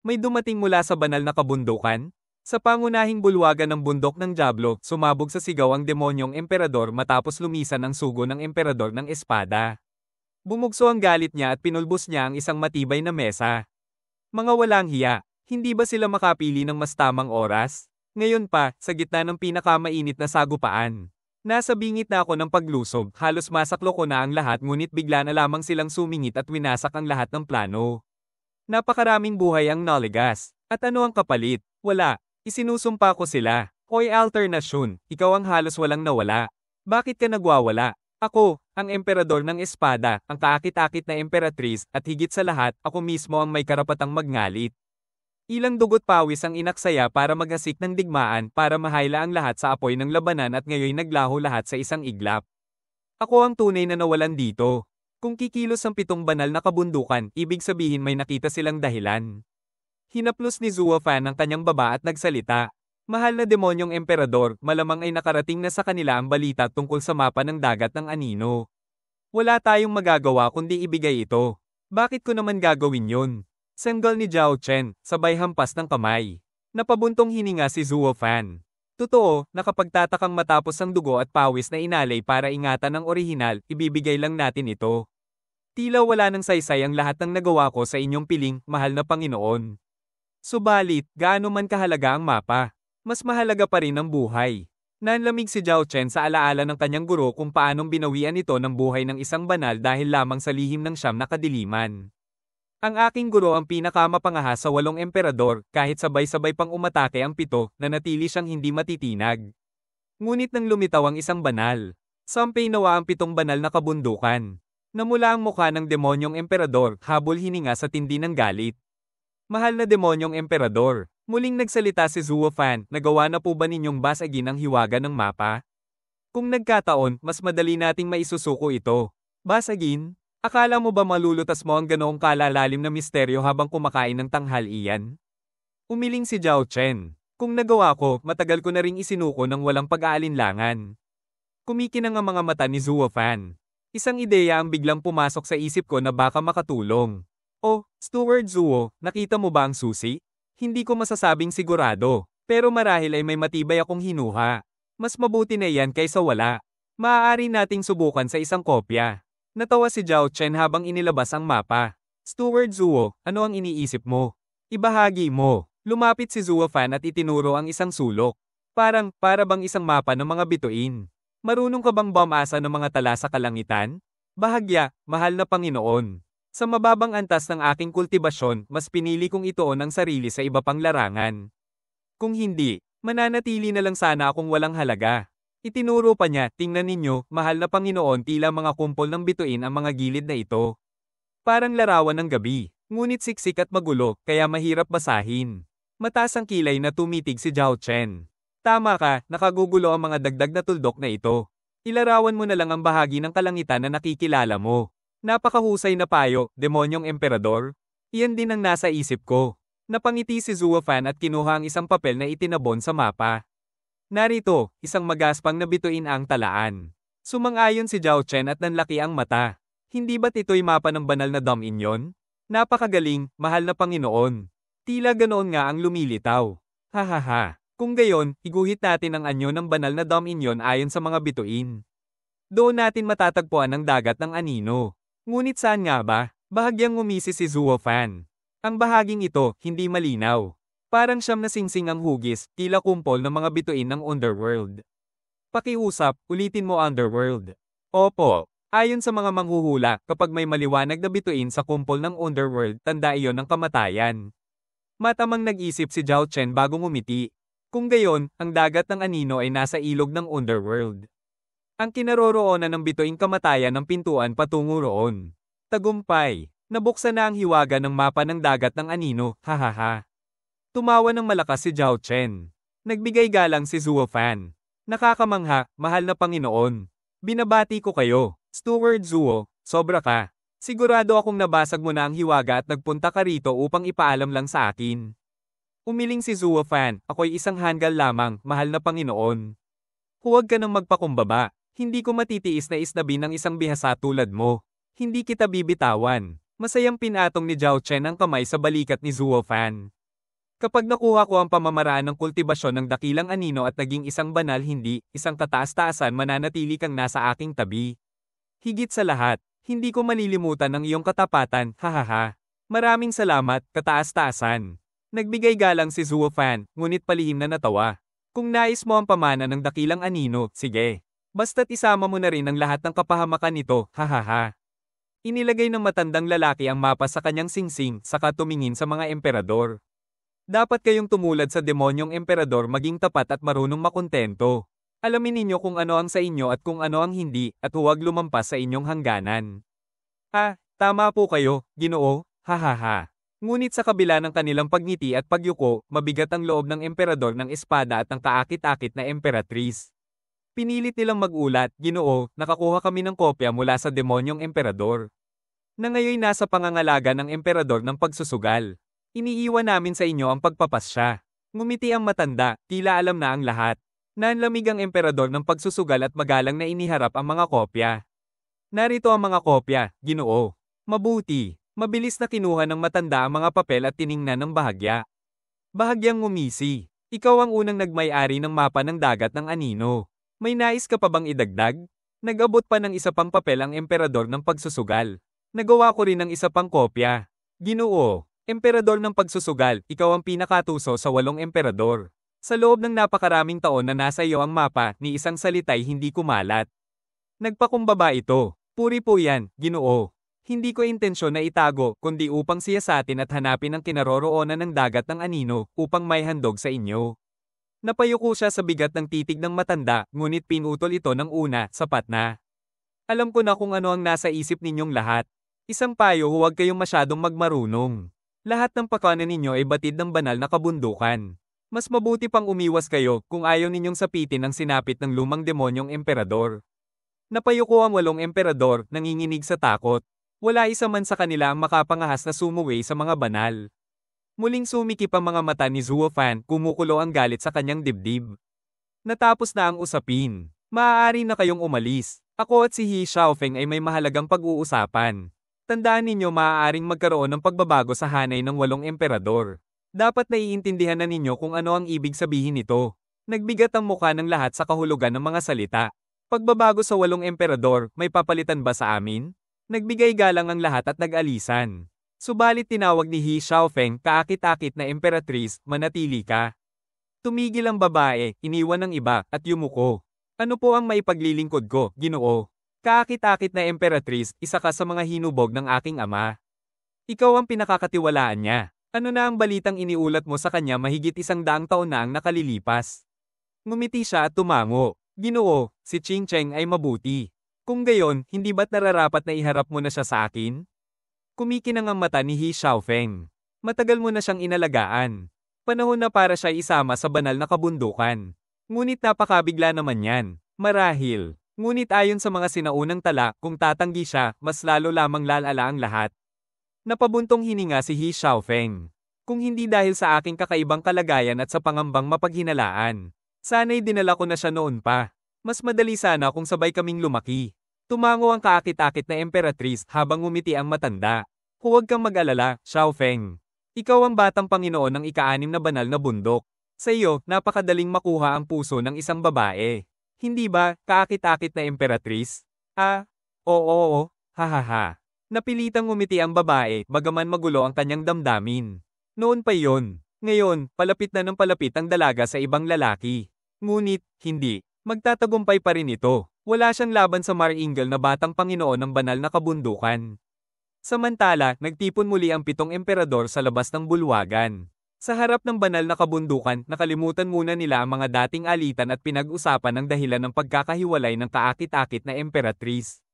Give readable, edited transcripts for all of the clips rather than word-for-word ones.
May dumating mula sa banal na kabundukan. Sa pangunahing bulwagan ng bundok ng Diablo, sumabog sa sigaw ang demonyong emperador matapos lumisan ang sugo ng emperador ng espada. Bumugso ang galit niya at pinulbos niya ang isang matibay na mesa. Mga walang hiya, hindi ba sila makapili ng mas tamang oras? Ngayon pa, sa gitna ng pinakamainit na sagupaan. Nasa bingit na ako ng paglusob, halos masaklo ko na ang lahat ngunit bigla na lamang silang sumingit at winasak ang lahat ng plano. Napakaraming buhay ang naligas. At ano ang kapalit? Wala. Isinusumpa ko sila. Hoy alternasyon, ikaw ang halos walang nawala. Bakit ka nagwawala? Ako, ang emperador ng espada, ang kaakit-akit na emperatriz, at higit sa lahat, ako mismo ang may karapatang magngalit. Ilang dugot pawis ang inaksaya para maghasik ng digmaan para mahayla ang lahat sa apoy ng labanan at ngayon naglaho lahat sa isang iglap. Ako ang tunay na nawalan dito. Kung kikilos ang 7 banal na kabundukan, ibig sabihin may nakita silang dahilan. Hinaplos ni Zuofan ang kanyang baba at nagsalita. Mahal na demonyong emperador, malamang ay nakarating na sa kanila ang balita tungkol sa mapa ng dagat ng anino. Wala tayong magagawa kundi ibigay ito. Bakit ko naman gagawin yun? Sanggol ni Zhao Chen, sabay hampas ng kamay. Napabuntong hininga si Zuofan. Totoo, nakapagtatakang matapos ang dugo at pawis na inalay para ingatan ang orihinal, ibibigay lang natin ito. Tila wala ng saysay ang lahat ng nagawa ko sa inyong piling, mahal na Panginoon. Subalit, gaano man kahalaga ang mapa, mas mahalaga pa rin ang buhay. Nanlamig si Zhao Chen sa alaala ng kanyang guro kung paanong binawian ito ng buhay ng isang banal dahil lamang sa lihim ng siyam na kadiliman. Ang aking guro ang pinakamapangahas sa 8 emperador, kahit sabay-sabay pang umatake ang 7, nanatili siyang hindi matitinag. Ngunit nang lumitaw ang isang banal, sampay nawa ang 7 banal na kabundukan. Namula ang mukha ng demonyong emperador, habol hininga sa tindi ng galit. Mahal na demonyong emperador, muling nagsalita si Zuofan, nagawa na po ba ninyong basagin ang hiwaga ng mapa? Kung nagkataon, mas madali nating maisusuko ito. Basagin? Akala mo ba malulutas mo ang ganoong kalalalim na misteryo habang kumakain ng tanghalian? Umiling si Zhao Chen. Kung nagawa ko, matagal ko na ring isinuko ng walang pag-aalinlangan. Kumikinang ang mga mata ni Zuofan. Isang ideya ang biglang pumasok sa isip ko na baka makatulong. Oh, Steward Zuo, nakita mo ba ang susi? Hindi ko masasabing sigurado, pero marahil ay may matibay akong hinuha. Mas mabuti na iyan kaysa wala. Maaari nating subukan sa isang kopya. Natawa si Zhao Chen habang inilabas ang mapa. Steward Zuo, ano ang iniisip mo? Ibahagi mo. Lumapit si Zuofan at itinuro ang isang sulok. Para bang isang mapa ng mga bituin. Marunong ka bang bumasa ng mga tala sa kalangitan? Bahagya, mahal na Panginoon. Sa mababang antas ng aking kultibasyon, mas pinili kong ituon ang sarili sa iba pang larangan. Kung hindi, mananatili na lang sana akong walang halaga. Itinuro pa niya, tingnan ninyo, mahal na Panginoon, tila mga kumpol ng bituin ang mga gilid na ito. Parang larawan ng gabi, ngunit siksik at magulo, kaya mahirap basahin. Mataas ang kilay na tumitig si Zhao Chen. Tama ka, nakagugulo ang mga dagdag na tuldok na ito. Ilarawan mo na lang ang bahagi ng kalangitan na nakikilala mo. Napakahusay na payo, demonyong emperador. Iyan din ang nasa isip ko. Napangiti si Zuofan at kinuha ang isang papel na itinabon sa mapa. Narito, isang magaspang na bituin ang talaan. Sumang-ayon si Zhao Chen at nanlaki ang mata. Hindi ba't ito'y mapa ng banal na Dominion? Napakagaling, mahal na Panginoon. Tila ganoon nga ang lumilitaw. Hahaha. Kung gayon, iguhit natin ang anyo ng banal na Dominion ayon sa mga bituin. Doon natin matatagpuan ang dagat ng anino. Ngunit saan nga ba? Bahagyang ngumisi si Zuofan. Ang bahaging ito, hindi malinaw. Parang siyam na singsing ang hugis, tila kumpol ng mga bituin ng underworld. Pakiusap, ulitin mo underworld. Opo. Ayon sa mga manghuhula, kapag may maliwanag na bituin sa kumpol ng underworld, tanda iyon ng kamatayan. Matamang nag-isip si Zhao Chen bago ngumiti. Kung gayon, ang dagat ng anino ay nasa ilog ng underworld. Ang kinaroroonan ng bituing kamatayan ng pintuan patungo roon. Tagumpay. Nabuksan na ang hiwaga ng mapa ng dagat ng anino, hahaha. Tumawa ng malakas si Zhao Chen. Nagbigay galang si Zuofan. Nakakamangha, mahal na Panginoon. Binabati ko kayo, Steward Zuo, sobra ka. Sigurado akong nabasag mo na ang hiwaga at nagpunta ka rito upang ipaalam lang sa akin. Umiling si Zuofan, ako'y isang hanggal lamang, mahal na Panginoon. Huwag ka nang magpakumbaba. Hindi ko matitiis na isnabi ng isang bihasa tulad mo. Hindi kita bibitawan. Masayang pinatong ni Zhao Chen ang kamay sa balikat ni Zuofan. Kapag nakuha ko ang pamamaraan ng kultibasyon ng dakilang anino at naging isang banal hindi, isang kataas-taasan mananatili kang nasa aking tabi. Higit sa lahat, hindi ko malilimutan ang iyong katapatan, hahaha. Maraming salamat, kataas-taasan. Nagbigay galang si Zuo Fan, ngunit palihim na natawa. Kung nais mo ang pamana ng dakilang anino, sige. Basta't isama mo na rin ang lahat ng kapahamakan nito, hahaha. Inilagay ng matandang lalaki ang mapa sa kanyang singsing, saka tumingin sa mga emperador. Dapat kayong tumulad sa demonyong emperador maging tapat at marunong makontento. Alamin ninyo kung ano ang sa inyo at kung ano ang hindi, at huwag lumampas sa inyong hangganan. Tama po kayo, Ginoo, hahaha. Ngunit sa kabila ng kanilang pagngiti at pagyuko, mabigat ang loob ng emperador ng espada at ang kaakit-akit na emperatris. Pinilit nilang mag-ulat, Ginoo, nakakuha kami ng kopya mula sa demonyong emperador. Na ngayon nasa pangangalaga ng emperador ng pagsusugal. Iniiwan namin sa inyo ang pagpapasya. Ngumiti ang matanda, tila alam na ang lahat. Nanlamig ang emperador ng pagsusugal at magalang na iniharap ang mga kopya. Narito ang mga kopya, Ginoo. Mabuti. Mabilis na kinuha ng matanda ang mga papel at tiningnan ng bahagya. Bahagyang ngumisi. Ikaw ang unang nagmay-ari ng mapa ng dagat ng anino. May nais ka pa bang idagdag? Nag-abot pa ng isa pang papel ang emperador ng pagsusugal. Nagawa ko rin ng isa pang kopya. Ginoo. Emperador ng pagsusugal, ikaw ang pinakatuso sa 8 emperador. Sa loob ng napakaraming taon na nasa iyo ang mapa, ni isang salita'y hindi kumalat. Nagpakumbaba ito. Puri po yan, Ginoo. Hindi ko intensyon na itago, kundi upang siyasatin at hanapin ang kinaroroonan ng dagat ng anino, upang may handog sa inyo. Napayuko siya sa bigat ng titig ng matanda, ngunit pinutol ito ng una, sapat na. Alam ko na kung ano ang nasa isip ninyong lahat. Isang payo, huwag kayong masyadong magmarunong. Lahat ng pakanan ninyo ay batid ng banal na kabundukan. Mas mabuti pang umiwas kayo kung ayaw ninyong sapitin ang sinapit ng lumang demonyong emperador. Napayuko ang 8 emperador, nanginginig sa takot. Wala isa man sa kanila ang makapangahas na sumuway sa mga banal. Muling sumikip ang mga mata ni Zuo Fan, kumukulo ang galit sa kanyang dibdib. Natapos na ang usapin. Maaari na kayong umalis. Ako at si He Xiaofeng ay may mahalagang pag-uusapan. Tandaan ninyo maaaring magkaroon ng pagbabago sa hanay ng 8 emperador. Dapat naiintindihan na ninyo kung ano ang ibig sabihin nito. Nagbigat ang mukha ng lahat sa kahulugan ng mga salita. Pagbabago sa 8 emperador, may papalitan ba sa amin? Nagbigay galang ang lahat at nag-alisan. Subalit tinawag ni He Xiaofeng, kaakit-akit na emperatris, manatili ka. Tumigil ang babae, iniwan ng iba, at yumuko. Ano po ang maipaglilingkod ko, Ginoo? Kaakit-akit na emperatris, isa ka sa mga hinubog ng aking ama. Ikaw ang pinakakatiwalaan niya. Ano na ang balitang iniulat mo sa kanya mahigit 100 taon na ang nakalilipas? Ngumiti siya at tumango. Ginoo, si Ching Cheng ay mabuti. Kung gayon, hindi ba't nararapat na iharap mo na siya sa akin? Kumikinang ang mata ni He Xiaofeng. Matagal mo na siyang inalagaan. Panahon na para siya isama sa banal na kabundukan. Ngunit napakabigla naman yan. Marahil. Ngunit ayon sa mga sinaunang tala, kung tatanggi siya, mas lalo lamang lalala ang lahat. Napabuntong hininga si He Xiaofeng. Kung hindi dahil sa aking kakaibang kalagayan at sa pangambang mapaghinalaan. Sana'y dinala ko na siya noon pa. Mas madali sana kung sabay kaming lumaki. Tumango ang kaakit-akit na emperatris habang ngumiti ang matanda. Huwag kang mag-alala, Xiaofeng. Ikaw ang batang Panginoon ng ika-6 na banal na bundok. Sa iyo, napakadaling makuha ang puso ng isang babae. Hindi ba, kaakit-akit na emperatris? Oo, hahaha. Napilitang ngumiti ang babae, bagaman magulo ang kanyang damdamin. Noon pa yon. Ngayon, palapit na ng palapit ang dalaga sa ibang lalaki. Ngunit, hindi. Magtatagumpay pa rin ito. Wala siyang laban sa Maringel na batang Panginoon ng banal na kabundukan. Samantala, nagtipon muli ang 7 emperador sa labas ng bulwagan. Sa harap ng banal na kabundukan, nakalimutan muna nila ang mga dating alitan at pinag-usapan ng dahilan ng pagkakahiwalay ng kaakit-akit na emperatris.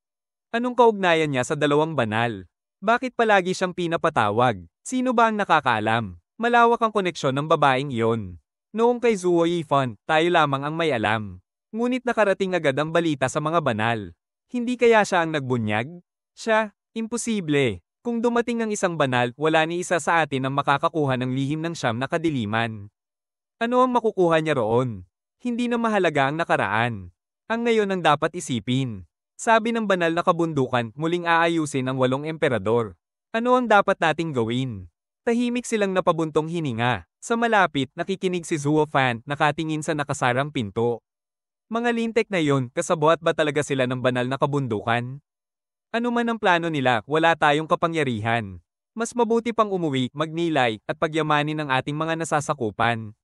Anong kaugnayan niya sa dalawang banal? Bakit palagi siyang pinapatawag? Sino ba ang nakakaalam? Malawak ang koneksyon ng babaeng iyon. Noong kay Zuo Yifan, tayo lamang ang may alam. Ngunit nakarating agad ang balita sa mga banal. Hindi kaya siya ang nagbunyag? Siya? Imposible. Kung dumating ang isang banal, wala ni isa sa atin ang makakakuha ng lihim ng siyam na kadiliman. Ano ang makukuha niya roon? Hindi na mahalaga ang nakaraan. Ang ngayon ang dapat isipin. Sabi ng banal na kabundukan, muling aayusin ang 8 emperador. Ano ang dapat nating gawin? Tahimik silang napabuntong hininga. Sa malapit, nakikinig si Zuo Fan, nakatingin sa nakasarang pinto. Mga lintek na yon, kasabwat ba talaga sila ng banal na kabundukan? Ano man ang plano nila, wala tayong kapangyarihan. Mas mabuti pang umuwi, magnilay, at pagyamanin ang ating mga nasasakupan.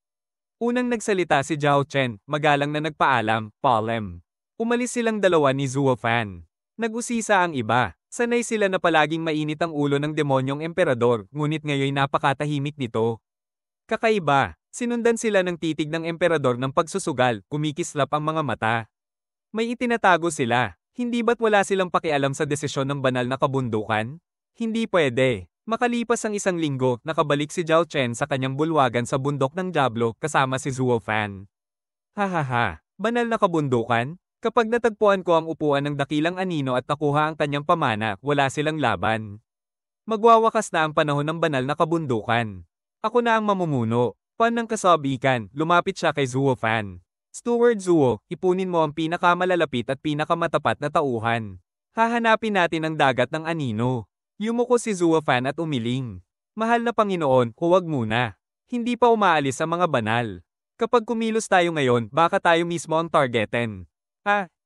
Unang nagsalita si Zhao Chen, magalang na nagpaalam, Palem. Umalis silang dalawa ni Zuo Fan. Nag-usisa ang iba. Sanay sila na palaging mainit ang ulo ng demonyong emperador, ngunit ngayon napakatahimik nito. Kakaiba, sinundan sila ng titig ng emperador ng pagsusugal, kumikislap ang mga mata. May itinatago sila, hindi ba't wala silang pakialam sa desisyon ng banal na kabundukan? Hindi pwede. Makalipas ang 1 linggo, nakabalik si Zhao Chen sa kanyang bulwagan sa bundok ng Diablo kasama si Zuo Fan. Hahaha, banal na kabundukan? Kapag natagpuan ko ang upuan ng dakilang anino at nakuha ang kanyang pamana, wala silang laban. Magwawakas na ang panahon ng banal na kabundukan. Ako na ang mamumuno. Pan ng kasabikan, lumapit siya kay Zuo Fan. Steward Zuo, ipunin mo ang pinakamalalapit at pinakamatapat na tauhan. Hahanapin natin ang dagat ng anino. Yumuko si Zuo Fan at umiling. Mahal na Panginoon, huwag muna. Hindi pa umaalis ang mga banal. Kapag kumilos tayo ngayon, baka tayo mismo ang targetin.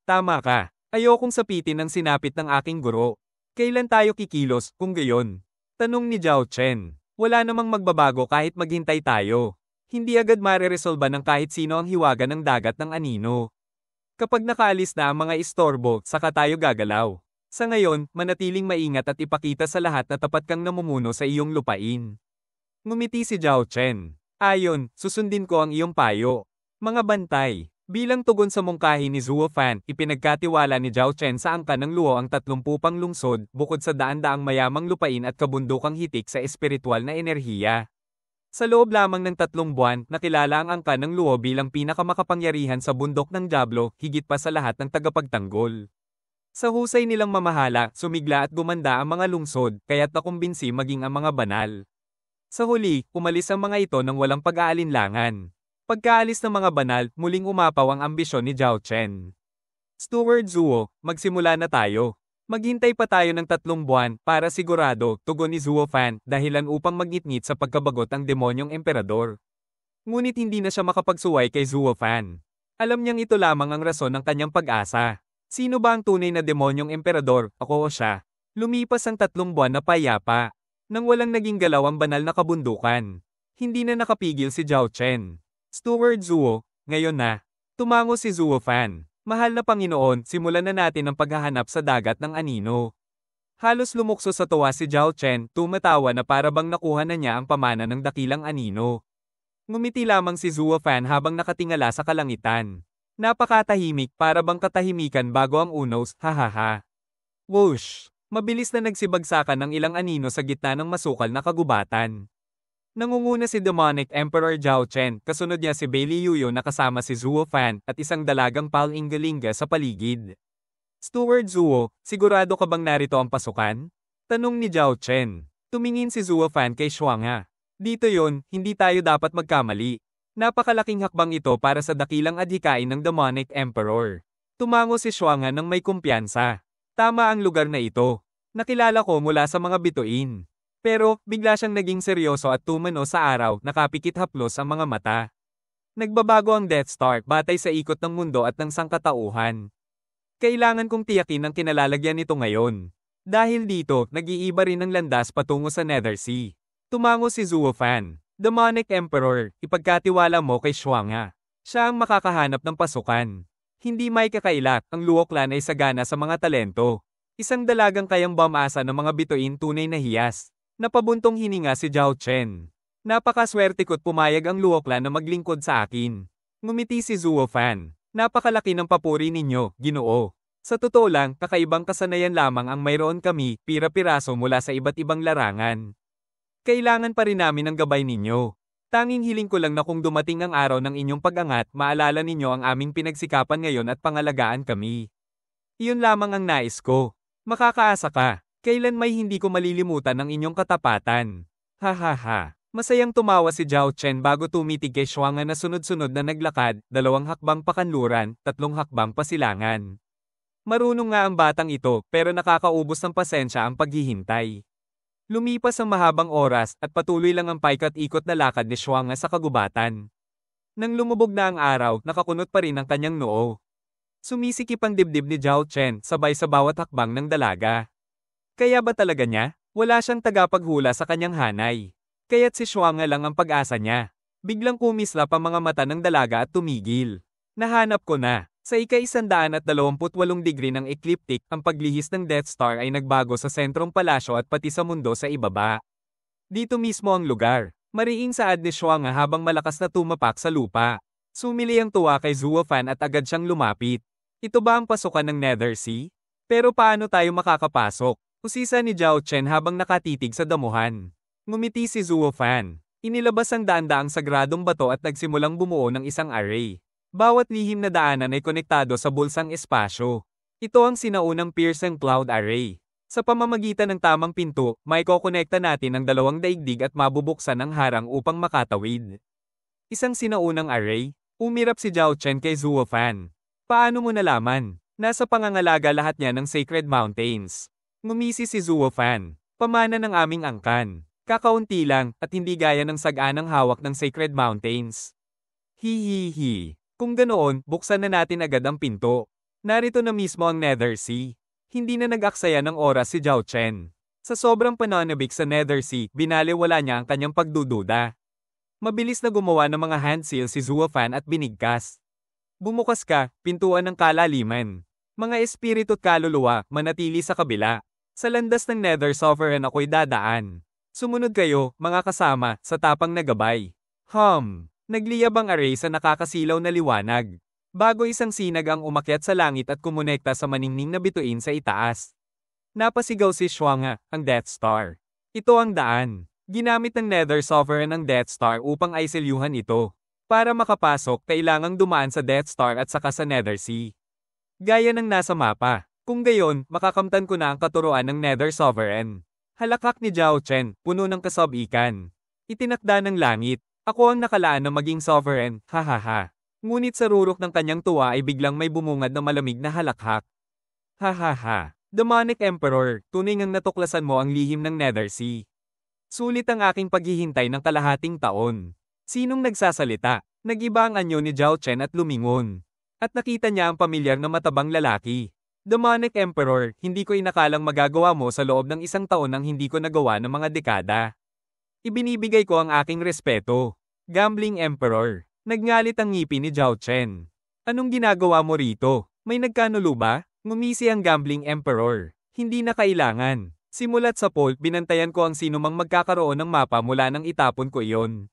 Tama ka. Ayokong sapitin ang sinapit ng aking guro. Kailan tayo kikilos, kung gayon? Tanong ni Zhao Chen. Wala namang magbabago kahit maghintay tayo. Hindi agad mareresolba ng kahit sino ang hiwaga ng dagat ng anino. Kapag nakaalis na ang mga istorbo, saka tayo gagalaw. Sa ngayon, manatiling maingat at ipakita sa lahat na tapat kang namumuno sa iyong lupain. Ngumiti si Zhao Chen. Ayon, susundin ko ang iyong payo. Mga bantay. Bilang tugon sa mungkahi ni Zuo Fan, ipinagkatiwala ni Zhao Chen sa angkan ng Luo ang 30 pang lungsod, bukod sa daan-daang mayamang lupain at kabundukang hitik sa espiritual na enerhiya. Sa loob lamang ng 3 buwan, nakilala ang angkan ng Luo bilang pinakamakapangyarihan sa bundok ng Diablo, higit pa sa lahat ng tagapagtanggol. Sa husay nilang mamahala, sumigla at gumanda ang mga lungsod, kaya't nakumbinsi maging ang mga banal. Sa huli, umalis ang mga ito nang walang pag-aalinlangan. Pagkaalis ng mga banal, muling umapaw ang ambisyon ni Zhao Chen. Steward Zuo, magsimula na tayo. Maghintay pa tayo ng 3 buwan, para sigurado, tugon ni Zuo Fan, dahilan upang magngitngit sa pagkabagot ang demonyong emperador. Ngunit hindi na siya makapagsuway kay Zuo Fan. Alam niyang ito lamang ang rason ng kanyang pag-asa. Sino ba ang tunay na demonyong emperador, ako o siya? Lumipas ang 3 buwan na payapa. Nang walang naging galaw ang banal na kabundukan. Hindi na nakapigil si Zhao Chen. Steward Zuo, ngayon na. Tumango si Zuo Fan. Mahal na Panginoon, simulan na natin ang paghahanap sa dagat ng anino. Halos lumukso sa tuwa si Zhao Chen, tumatawa na para bang nakuha na niya ang pamana ng dakilang anino. Ngumiti lamang si Zuo Fan habang nakatingala sa kalangitan. Napakatahimik, para bang katahimikan bago ang unos, hahaha. Whoosh! Mabilis na nagsibagsakan ng ilang anino sa gitna ng masukal na kagubatan. Nangunguna si Demonic Emperor Zhao Chen, kasunod niya si Bailey Yuyo na kasama si Zuo Fan at isang dalagang Pal-Ingalinga sa paligid. Steward Zuo, sigurado ka bang narito ang pasukan? Tanong ni Zhao Chen. Tumingin si Zuo Fan kay Xuanga. Dito yon, hindi tayo dapat magkamali. Napakalaking hakbang ito para sa dakilang adhikain ng Demonic Emperor. Tumango si Xuanga nang may kumpiyansa. Tama ang lugar na ito. Nakilala ko mula sa mga bituin. Pero, bigla siyang naging seryoso at tumano sa araw, nakapikit haplos ang mga mata. Nagbabago ang Death Star batay sa ikot ng mundo at ng sangkatauhan. Kailangan kong tiyakin ang kinalalagyan nito ngayon. Dahil dito, nag-iiba rin ang landas patungo sa Nethersea. Tumango si Zuo Fan. Demonic Emperor, ipagkatiwala mo kay Xuanga. Siya ang makakahanap ng pasukan. Hindi may kakaila, ang Luo Clan ay sagana sa mga talento. Isang dalagang kayang bamasa ng mga bituin tunay na hiyas. Napabuntong hininga si Zhao Chen. Napakaswerte ko't pumayag ang Luo Clan na maglingkod sa akin. Ngumiti si Zuo Fan. Napakalaki ng papuri ninyo, Ginoo. Sa totoo lang, kakaibang kasanayan lamang ang mayroon kami, pira-piraso mula sa iba't ibang larangan. Kailangan pa rin namin ang gabay ninyo. Tanging hiling ko lang na kung dumating ang araw ng inyong pag-angat, maalala ninyo ang aming pinagsikapan ngayon at pangalagaan kami. Iyon lamang ang nais ko. Makakaasa ka. Kailan may hindi ko malilimutan ang inyong katapatan. Hahaha. Masayang tumawa si Zhao Chen bago tumitig kay Xuanga na sunod-sunod na naglakad, 2 hakbang pakanluran, 3 hakbang pasilangan. Marunong nga ang batang ito, pero nakakaubos ng pasensya ang paghihintay. Lumipas ang mahabang oras at patuloy lang ang paikot-ikot na lakad ni Shuanga sa kagubatan. Nang lumubog na ang araw, nakakunot pa rin ang kanyang noo. Sumisikip ang dibdib ni Zhao Chen sabay sa bawat hakbang ng dalaga. Kaya ba talaga niya? Wala siyang tagapaghula sa kanyang hanay. Kaya't si Shuanga lang ang pag-asa niya. Biglang kumislap ang mga mata ng dalaga at tumigil. Nahanap ko na. Sa ika-128 degree ng ecliptic, ang paglihis ng Death Star ay nagbago sa sentrong palasyo at pati sa mundo sa ibaba. Dito mismo ang lugar. Mariing saad ni Shuanga habang malakas na tumapak sa lupa. Sumili ang tuwa kay Zuo Fan at agad siyang lumapit. Ito ba ang pasukan ng Nether Sea? Pero paano tayo makakapasok? Usisa ni Zhao Chen habang nakatitig sa damuhan. Ngumiti si Zuo Fan. Inilabas ang daan-daang sagradong bato at nagsimulang bumuo ng isang array. Bawat lihim na daanan ay konektado sa bulsang espasyo. Ito ang sinaunang Pearson Cloud Array. Sa pamamagitan ng tamang pinto, may kokonekta natin ang dalawang daigdig at mabubuksan ang harang upang makatawid. Isang sinaunang array? Umirap si Zhao Chen kay Zuo Fan. Paano mo nalaman? Nasa pangangalaga lahat niya ng Sacred Mountains. Ngumisi si Zuo Fan. Pamana ng aming angkan. Kakaunti lang at hindi gaya ng saganang hawak ng Sacred Mountains. Hihihi. Kung ganoon, buksan na natin agad ang pinto. Narito na mismo ang Nether Sea. Hindi na nag-aksaya ng oras si Zhao Chen. Sa sobrang pananabik sa Nether Sea, binaliwala niya ang kanyang pagdududa. Mabilis na gumawa ng mga hand seal si Zuo Fan at binigkas. Bumukas ka, pintuan ng kalaliman. Mga espiritu't kaluluwa, manatili sa kabila. Sa landas ng Nether Sovereign ako'y dadaan. Sumunod kayo, mga kasama, sa tapang na gabay. Nagliyab ang array sa nakakasilaw na liwanag. Bago isang sinag ang umakyat sa langit at kumonekta sa maningning na bituin sa itaas. Napasigaw si Shuanga, ang Death Star. Ito ang daan. Ginamit ng Nether Sovereign ang Death Star upang aisilyuhan ito. Para makapasok, kailangang dumaan sa Death Star at saka sa Nether Sea. Gaya ng nasa mapa. Kung gayon, makakamtan ko na ang katuruan ng Nether Sovereign. Halakhak ni Zhao Chen, puno ng kasabikan. Itinakda ng langit. Ako ang nakalaan na maging sovereign, hahaha. Ngunit sa rurok ng kanyang tuwa ay biglang may bumungad na malamig na halakhak. Hahaha. Demonic Emperor, tunay ngang natuklasan mo ang lihim ng Nether Sea. Sulit ang aking paghihintay ng kalahating taon. Sinong nagsasalita? Nag-iba ang anyo ni Zhao Chen at lumingon. At nakita niya ang pamilyar na matabang lalaki. Demonic Emperor, hindi ko inakalang magagawa mo sa loob ng isang taon ang hindi ko nagawa ng mga dekada. Ibinibigay ko ang aking respeto. Gambling Emperor. Nagngalit ang ngipin ni Zhao Chen. Anong ginagawa mo rito? May nagkanulo ba? Ngumisi ang Gambling Emperor. Hindi na kailangan. Simulat sa poll, binantayan ko ang sino mang magkakaroon ng mapa mula nang itapon ko iyon.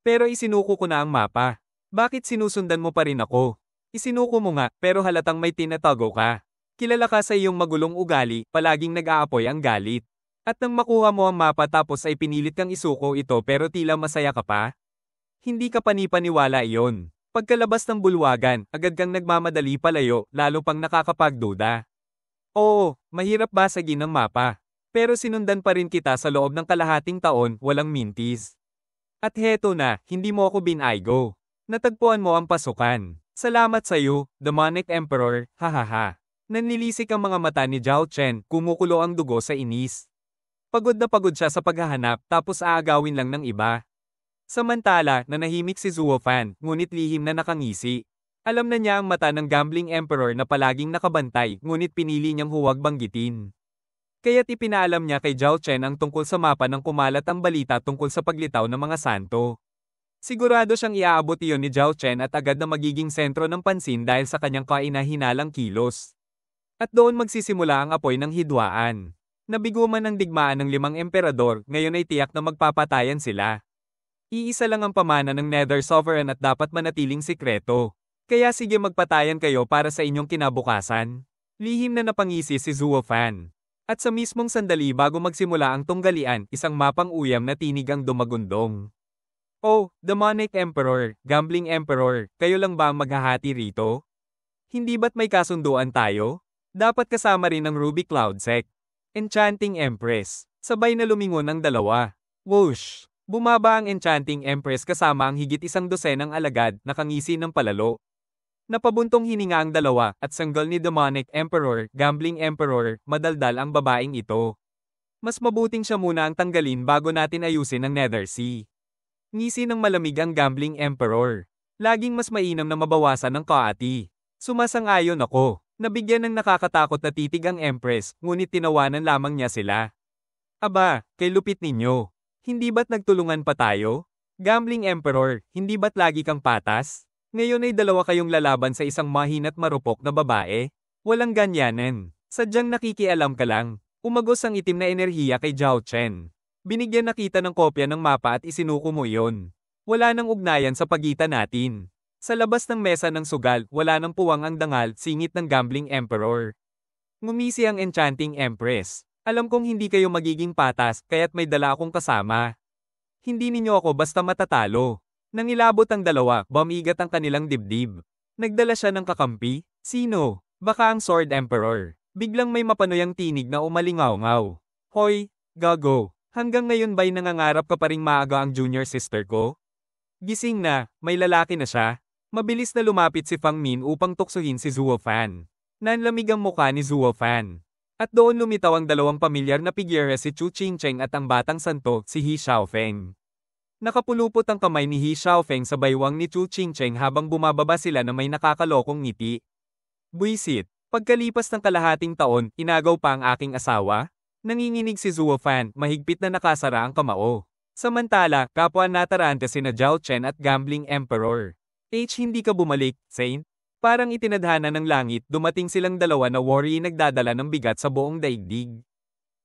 Pero isinuko ko na ang mapa. Bakit sinusundan mo pa rin ako? Isinuko mo nga, pero halatang may tinatago ka. Kilala ka sa iyong magulong ugali, palaging nag-aapoy ang galit. At nang makuha mo ang mapa tapos ay pinilit kang isuko ito pero tila masaya ka pa? Hindi ka panipaniwala iyon. Pagkalabas ng bulwagan, agad kang nagmamadali palayo, lalo pang nakakapagduda. Oo, mahirap basagin ang mapa. Pero sinundan pa rin kita sa loob ng kalahating taon, walang mintis. At heto na, hindi mo ako binaygo. Natagpuan mo ang pasukan. Salamat sa iyo, Demonic Emperor, hahaha. Nanlilisik ang mga mata ni Zhao Chen, kumukulo ang dugo sa inis. Pagod na pagod siya sa paghahanap tapos aagawin lang ng iba. Samantala, nanahimik si Zuo Fan, ngunit lihim na nakangisi. Alam na niya ang mata ng Gambling Emperor na palaging nakabantay, ngunit pinili niyang huwag banggitin. Kaya't ipinaalam niya kay Zhao Chen ang tungkol sa mapa nang kumalat ang balita tungkol sa paglitaw ng mga santo. Sigurado siyang iaabot iyon ni Zhao Chen at agad na magiging sentro ng pansin dahil sa kanyang kainahinalang kilos. At doon magsisimula ang apoy ng hidwaan. Nabigo man ang digmaan ng 5 emperador, ngayon ay tiyak na magpapatayan sila. Iisa lang ang pamana ng Nether Sovereign at dapat manatiling sikreto. Kaya sige magpatayan kayo para sa inyong kinabukasan. Lihim na napangisi si Zuo Fan. At sa mismong sandali bago magsimula ang tunggalian, isang mapang uyam na tinig ang dumagundong. Oh, Demonic Emperor, Gambling Emperor, kayo lang ba ang maghahati rito? Hindi ba't may kasunduan tayo? Dapat kasama rin ng Ruby Cloud Sect. Enchanting Empress. Sabay na lumingon ang dalawa. Whoosh! Bumaba ang Enchanting Empress kasama ang higit 100 alagad, nakangisi ng palalo. Napabuntong hininga ang dalawa, at sanggol ni Demonic Emperor, Gambling Emperor, madaldal ang babaeng ito. Mas mabuting siya muna ang tanggalin bago natin ayusin ang Nether Sea. Ngisi ng malamig ang Gambling Emperor. Laging mas mainam na mabawasan ng kaati. Sumasang-ayon ako. Nabigyan ng nakakatakot na titig ang Empress, ngunit tinawanan lamang niya sila. Aba, kay lupit ninyo. Hindi ba't nagtulungan pa tayo? Gambling Emperor, hindi ba't lagi kang patas? Ngayon ay dalawa kayong lalaban sa isang mahina't marupok na babae? Walang ganyanan. Sadyang nakikialam ka lang. Umagos ang itim na enerhiya kay Zhao Chen. Binigyan na kita ng kopya ng mapa at isinuko mo iyon. Wala nang ugnayan sa pagitan natin. Sa labas ng mesa ng sugal, wala nang puwang ang dangal, singit ng Gambling Emperor. Ngumisi ang Enchanting Empress. Alam kong hindi kayo magiging patas, kaya't may dala akong kasama. Hindi ninyo ako basta matatalo. Nangilabot ang dalawa, bumigat ang kanilang dibdib. Nagdala siya ng kakampi? Sino? Baka ang Sword Emperor. Biglang may mapanoyang tinig na umalingaw-ngaw. Hoy, gago. Hanggang ngayon ba'y nangangarap ka pa ring maaga ang junior sister ko? Gising na, may lalaki na siya. Mabilis na lumapit si Fang Min upang tuksohin si Zuo Fan. Nanlamig ang mukha ni Zuo Fan. At doon lumitaw ang dalawang pamilyar na figure si Chu Qingcheng at ang batang santo, si He Xiaofeng. Nakapulupot ang kamay ni He Xiaofeng sa baywang ni Chu Qingcheng habang bumababa sila na may nakakalokong ngiti. Buisit, pagkalipas ng kalahating taon, inagaw pa ang aking asawa? Nanginginig si Zuo Fan, mahigpit na nakasara ang kamao. Samantala, kapwa natarante sina Zhao Chen at Gambling Emperor. Hindi ka bumalik, Saint? Parang itinadhana ng langit, dumating silang dalawa na warrior nagdadala ng bigat sa buong daigdig.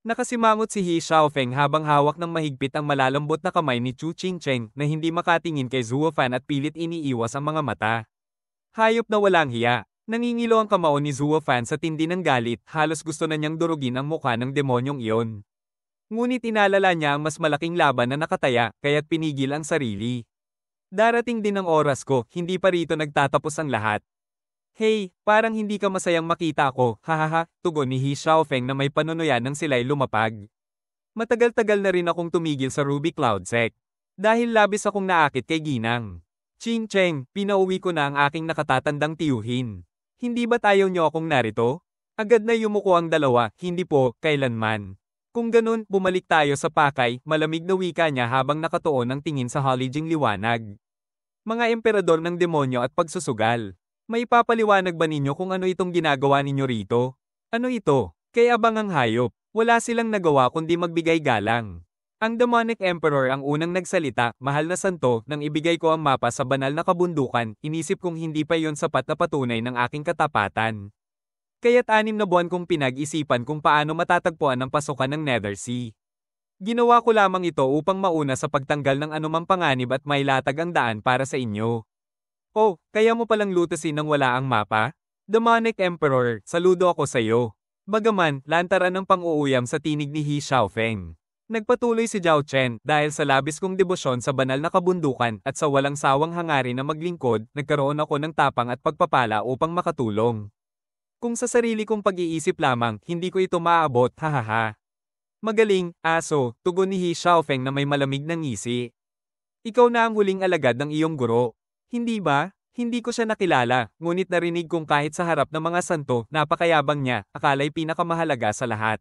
Nakasimangot si He Xiaofeng habang hawak ng mahigpit ang malalambot na kamay ni Chu Qingcheng na hindi makatingin kay Zuo Fan at pilit iniiwas ang mga mata. Hayop na walang hiya. Nangingilo ang kamao ni Zuo Fan sa tindi ng galit, halos gusto na niyang durugin ang mukha ng demonyong iyon. Ngunit inalala niya ang mas malaking laban na nakataya, kaya't pinigil ang sarili. Darating din ang oras ko, hindi pa rito nagtatapos ang lahat. Hey, parang hindi ka masayang makita ako, hahaha, tugon ni He Xiaofeng na may panunuyan nang sila'y lumapag. Matagal-tagal na rin akong tumigil sa Ruby Cloud Sect. Dahil labis akong naakit kay Ginang. Qingcheng, pinauwi ko na ang aking nakatatandang tiyuhin. Hindi ba't ayaw niyo akong narito? Agad na yumuko ang dalawa, hindi po, kailanman. Kung ganun, bumalik tayo sa pakay, malamig na wika niya habang nakatuon ang tingin sa halijing liwanag. Mga emperador ng demonyo at pagsusugal. May papaliwanag ba ninyo kung ano itong ginagawa ninyo rito? Ano ito? Kay abang ang hayop. Wala silang nagawa kundi magbigay galang. Ang Demonic Emperor ang unang nagsalita, mahal na santo, nang ibigay ko ang mapa sa banal na kabundukan, inisip kong hindi pa yon sapat na patunay ng aking katapatan. Kaya't 6 na buwan kong pinag-isipan kung paano matatagpuan ang pasukan ng Nether Sea. Ginawa ko lamang ito upang mauna sa pagtanggal ng anumang panganib at mailatag ang daan para sa inyo. Oh, kaya mo palang lutasin nang wala ang mapa? Demonic Emperor, saludo ako sa iyo. Bagaman, lantaran ng pang-uuyam sa tinig ni He Xiaofeng. Nagpatuloy si Zhao Chen dahil sa labis kong debosyon sa banal na kabundukan at sa walang sawang hangarin na maglingkod, nagkaroon ako ng tapang at pagpapala upang makatulong. Kung sa sarili kong pag-iisip lamang, hindi ko ito maaabot, hahaha. Magaling, aso, tugon ni He Xiaofeng na may malamig na ngisi. Ikaw na ang huling alagad ng iyong guro. Hindi ba? Hindi ko siya nakilala, ngunit narinig kong kahit sa harap ng mga santo, napakayabang niya, akala'y pinakamahalaga sa lahat.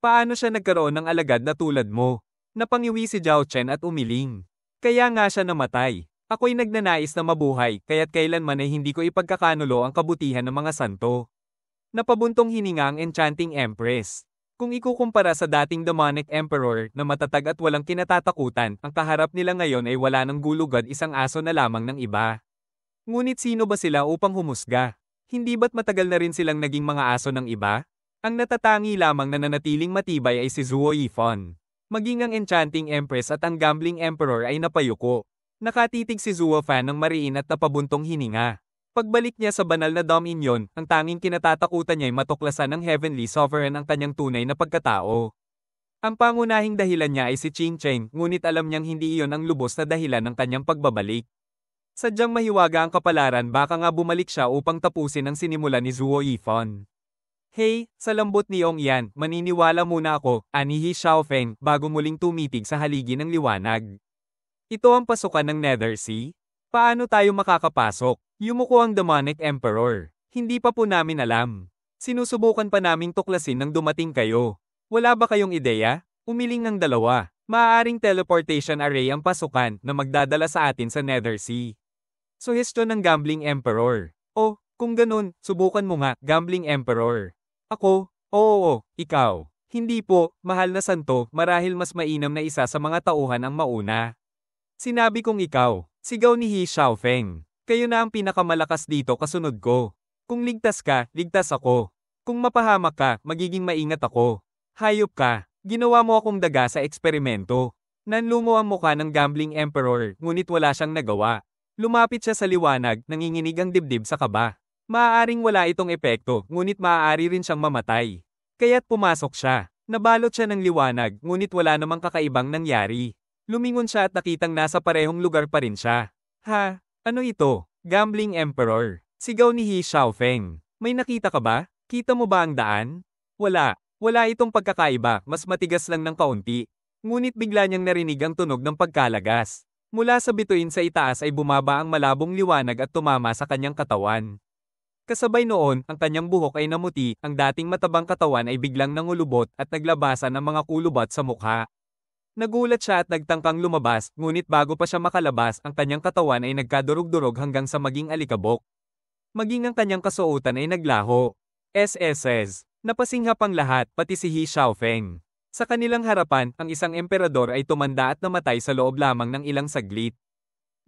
Paano siya nagkaroon ng alagad na tulad mo? Napangiwi si Zhao Chen at umiling. Kaya nga siya namatay. Ako'y nagnanais na mabuhay, kaya't kailanman ay hindi ko ipagkakanulo ang kabutihan ng mga santo. Napabuntong hininga ang Enchanting Empress. Kung ikukumpara sa dating Demonic Emperor na matatag at walang kinatatakutan, ang kaharap nila ngayon ay wala ng gulugad, isang aso na lamang ng iba. Ngunit sino ba sila upang humusga? Hindi ba't matagal na rin silang naging mga aso ng iba? Ang natatangi lamang na nanatiling matibay ay si Zuo Yifan. Maging ang Enchanting Empress at ang Gambling Emperor ay napayuko. Nakatitig si Zuo Fan ng mariin at napabuntong hininga. Pagbalik niya sa banal na dominion, ang tanging kinatatakutan niya ay matuklasan ng Heavenly Sovereign ang kanyang tunay na pagkatao. Ang pangunahing dahilan niya ay si Qingcheng, ngunit alam niyang hindi iyon ang lubos na dahilan ng kanyang pagbabalik. Sadyang mahiwaga ang kapalaran, baka nga bumalik siya upang tapusin ang sinimula ni Zuo Yifan. Hey, sa lambot niyong iyan, maniniwala muna ako, ani He Xiaofeng, bago muling tumitig sa haligi ng liwanag. Ito ang pasukan ng Nether Sea? Paano tayo makakapasok? Yumuko ang Demonic Emperor. Hindi pa po namin alam. Sinusubukan pa naming tuklasin nang dumating kayo. Wala ba kayong ideya? Umiling ng dalawa. Maaaring teleportation array ang pasukan na magdadala sa atin sa Nethersea. Suhestyon ng Gambling Emperor. Oh, kung ganun, subukan mo nga, Gambling Emperor. Ako? Oo, ikaw. Hindi po, mahal na santo, marahil mas mainam na isa sa mga tauhan ang mauna. Sinabi kong ikaw, sigaw ni He Xiaofeng. Kayo na ang pinakamalakas dito kasunod ko. Kung ligtas ka, ligtas ako. Kung mapahamak ka, magiging maingat ako. Hayop ka. Ginawa mo akong daga sa eksperimento. Nanlumo ang mukha ng Gambling Emperor, ngunit wala siyang nagawa. Lumapit siya sa liwanag, nanginginig ang dibdib sa kaba. Maaaring wala itong epekto, ngunit maaari rin siyang mamatay. Kaya't pumasok siya. Nabalot siya ng liwanag, ngunit wala namang kakaibang nangyari. Lumingon siya at nakitang nasa parehong lugar pa rin siya. Ha? Ano ito? Gambling Emperor. Sigaw ni He Xiaofeng. May nakita ka ba? Kita mo ba ang daan? Wala. Wala itong pagkakaiba, mas matigas lang ng kaunti. Ngunit bigla niyang narinig ang tunog ng pagkalagas. Mula sa bituin sa itaas ay bumaba ang malabong liwanag at tumama sa kanyang katawan. Kasabay noon, ang kanyang buhok ay namuti, ang dating matabang katawan ay biglang nangulubot at naglabasan ng mga kulubat sa mukha. Nagulat siya at nagtangkang lumabas, ngunit bago pa siya makalabas, ang kanyang katawan ay nagkadurog-durog hanggang sa maging alikabok. Maging ang kanyang kasuotan ay naglaho. SSS. Napasinghap ang lahat, pati si He Xiaofeng. Sa kanilang harapan, ang isang emperador ay tumanda at namatay sa loob lamang ng ilang saglit.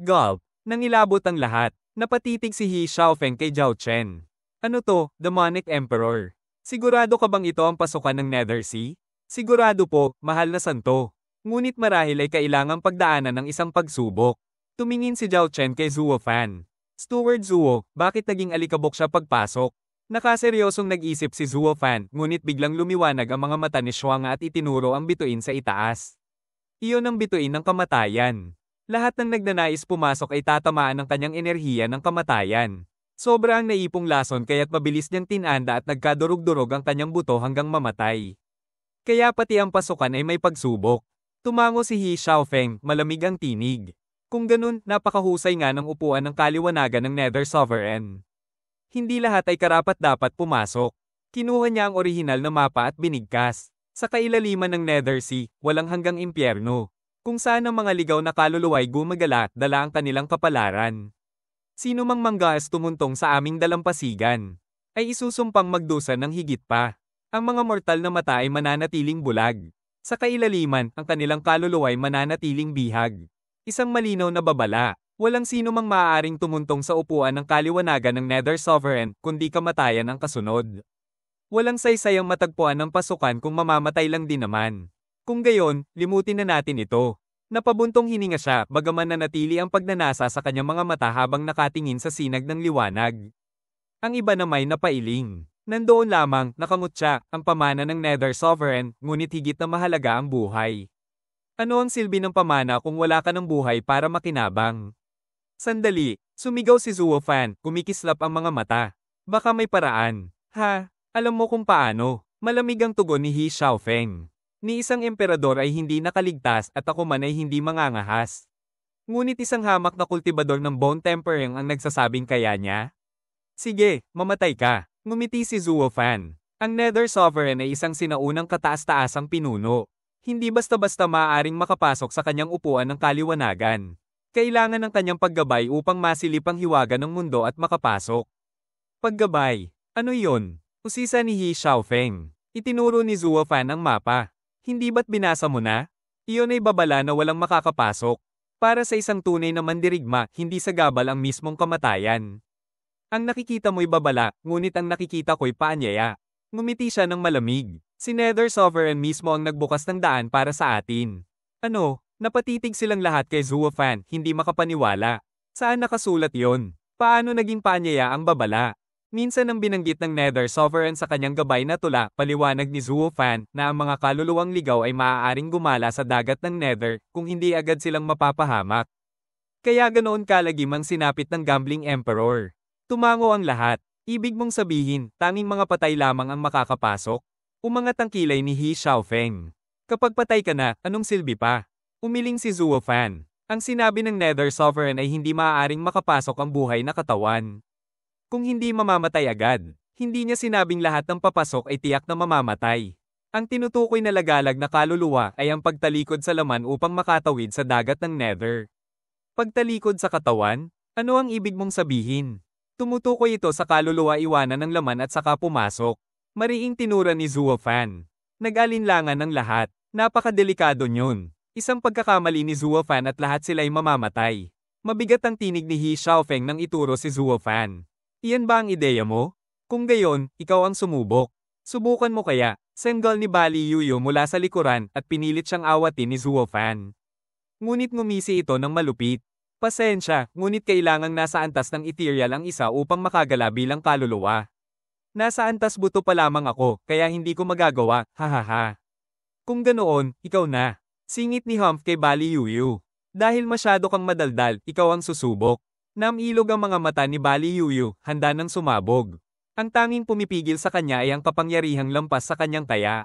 Gulp. Nangilabot ang lahat. Napatitig si He Xiaofeng kay Zhao Chen. Ano to, Demonic Emperor? Sigurado ka bang ito ang pasukan ng Nethersea? Sigurado po, mahal na santo. Ngunit marahil ay kailangang pagdaanan ng isang pagsubok. Tumingin si Zhao Chen kay Zuo Fan. Steward Zuo, bakit naging alikabok siya pagpasok? Nakaseryosong nag-isip si Zuo Fan, ngunit biglang lumiwanag ang mga mata ni Shuanga at itinuro ang bituin sa itaas. Iyon ang bituin ng kamatayan. Lahat ng nagnanais pumasok ay tatamaan ng kanyang enerhiya ng kamatayan. Sobra ang naipong lason kaya't mabilis niyang tinanda at nagkadurog-durog ang kanyang buto hanggang mamatay. Kaya pati ang pasukan ay may pagsubok. Tumango si He Xiaofeng, malamig ang tinig. Kung ganun, napakahusay nga ng upuan ng kaliwanagan ng Nether Sovereign. Hindi lahat ay karapat-dapat pumasok. Kinuha niya ang orihinal na mapa at binigkas. Sa kailaliman ng Nethersea, walang hanggang impyerno. Kung saan ang mga ligaw na kaluluway gumagala at dala ang kanilang kapalaran. Sino mang manggaas tumuntong sa aming dalampasigan, ay isusumpang magdusa ng higit pa. Ang mga mortal na mata ay mananatiling bulag. Sa kailaliman, ang kanilang kaluluway mananatiling bihag. Isang malinaw na babala. Walang sino mang maaaring tumuntong sa upuan ng kaliwanagan ng Nether Sovereign, kundi kamatayan ang kasunod. Walang saysayang matagpuan ng pasukan kung mamamatay lang din naman. Kung gayon, limutin na natin ito. Napabuntong hininga siya, bagaman nanatili ang pagnanasa sa kanyang mga mata habang nakatingin sa sinag ng liwanag. Ang iba na may napailing. Nandoon lamang, nakangut siya, ang pamana ng Nether Sovereign, ngunit higit na mahalaga ang buhay. Ano ang silbi ng pamana kung wala ka ng buhay para makinabang? Sandali, sumigaw si Zuo Fan, kumikislap ang mga mata. Baka may paraan. Ha? Alam mo kung paano? Malamig ang tugon ni He Xiaofeng. Ni isang emperador ay hindi nakaligtas at ako man ay hindi mangangahas. Ngunit isang hamak na kultibador ng bone tempering ang nagsasabing kaya niya. Sige, mamatay ka. Ngumiti si Zuo Fan. Ang Nether Sovereign ay isang sinaunang kataas-taasang pinuno. Hindi basta-basta maaaring makapasok sa kanyang upuan ng kaliwanagan. Kailangan ng kanyang paggabay upang masilip ang hiwaga ng mundo at makapasok. Paggabay. Ano iyon? Usisa ni He Xiaofeng. Itinuro ni Zuo Fan ang mapa. Hindi ba't binasa mo na? Iyon ay babala na walang makakapasok. Para sa isang tunay na mandirigma, hindi sagabal ang mismong kamatayan. Ang nakikita mo'y babala, ngunit ang nakikita ko'y paanyaya. Ngumiti siya ng malamig. Si Nether Sovereign mismo ang nagbukas ng daan para sa atin. Ano? Napatitig silang lahat kay Zuo Fan, hindi makapaniwala. Saan nakasulat yon? Paano naging paanyaya ang babala? Minsan ang binanggit ng Nether Sovereign sa kanyang gabay na tula, paliwanag ni Zuo Fan, na ang mga kaluluwang ligaw ay maaaring gumala sa dagat ng Nether, kung hindi agad silang mapapahamak. Kaya ganoon kalagim ang sinapit ng Gambling Emperor. Tumango ang lahat. Ibig mong sabihin, tanging mga patay lamang ang makakapasok? Umangat ang kilay ni He Xiaofeng. Kapag patay ka na, anong silbi pa? Umiling si Zuo Fan. Ang sinabi ng Nether Sovereign ay hindi maaaring makapasok ang buhay na katawan. Kung hindi mamamatay agad, hindi niya sinabing lahat ng papasok ay tiyak na mamamatay. Ang tinutukoy na lagalag na kaluluwa ay ang pagtalikod sa laman upang makatawid sa dagat ng Nether. Pagtalikod sa katawan? Ano ang ibig mong sabihin? Tumutukoy ito sa kaluluwa iwanan ng laman at saka pumasok. Mariing tinura ni Zuo Fan. Nag-alinlangan ng lahat. Napakadelikado nyun. Isang pagkakamali ni Zuo Fan at lahat sila'y mamamatay. Mabigat ang tinig ni He Xiaofeng nang ituro si Zuo Fan. Iyan ba ang ideya mo? Kung gayon, ikaw ang sumubok. Subukan mo kaya, senggol ni Bali Yuyu mula sa likuran at pinilit siyang awatin ni Zuo Fan. Ngunit ngumisi ito ng malupit. Pasensya, ngunit kailangang nasa antas ng ethereal ang isa upang makagala bilang kaluluwa. Nasa antas buto pa lamang ako, kaya hindi ko magagawa, hahaha. Kung ganoon, ikaw na. Singit ni Humph kay Bali Yuyu. Dahil masyado kang madaldal, ikaw ang susubok. Namilog ang mga mata ni Bali Yuyu, handa nang sumabog. Ang tanging pumipigil sa kanya ay ang kapangyarihang lampas sa kanyang taya.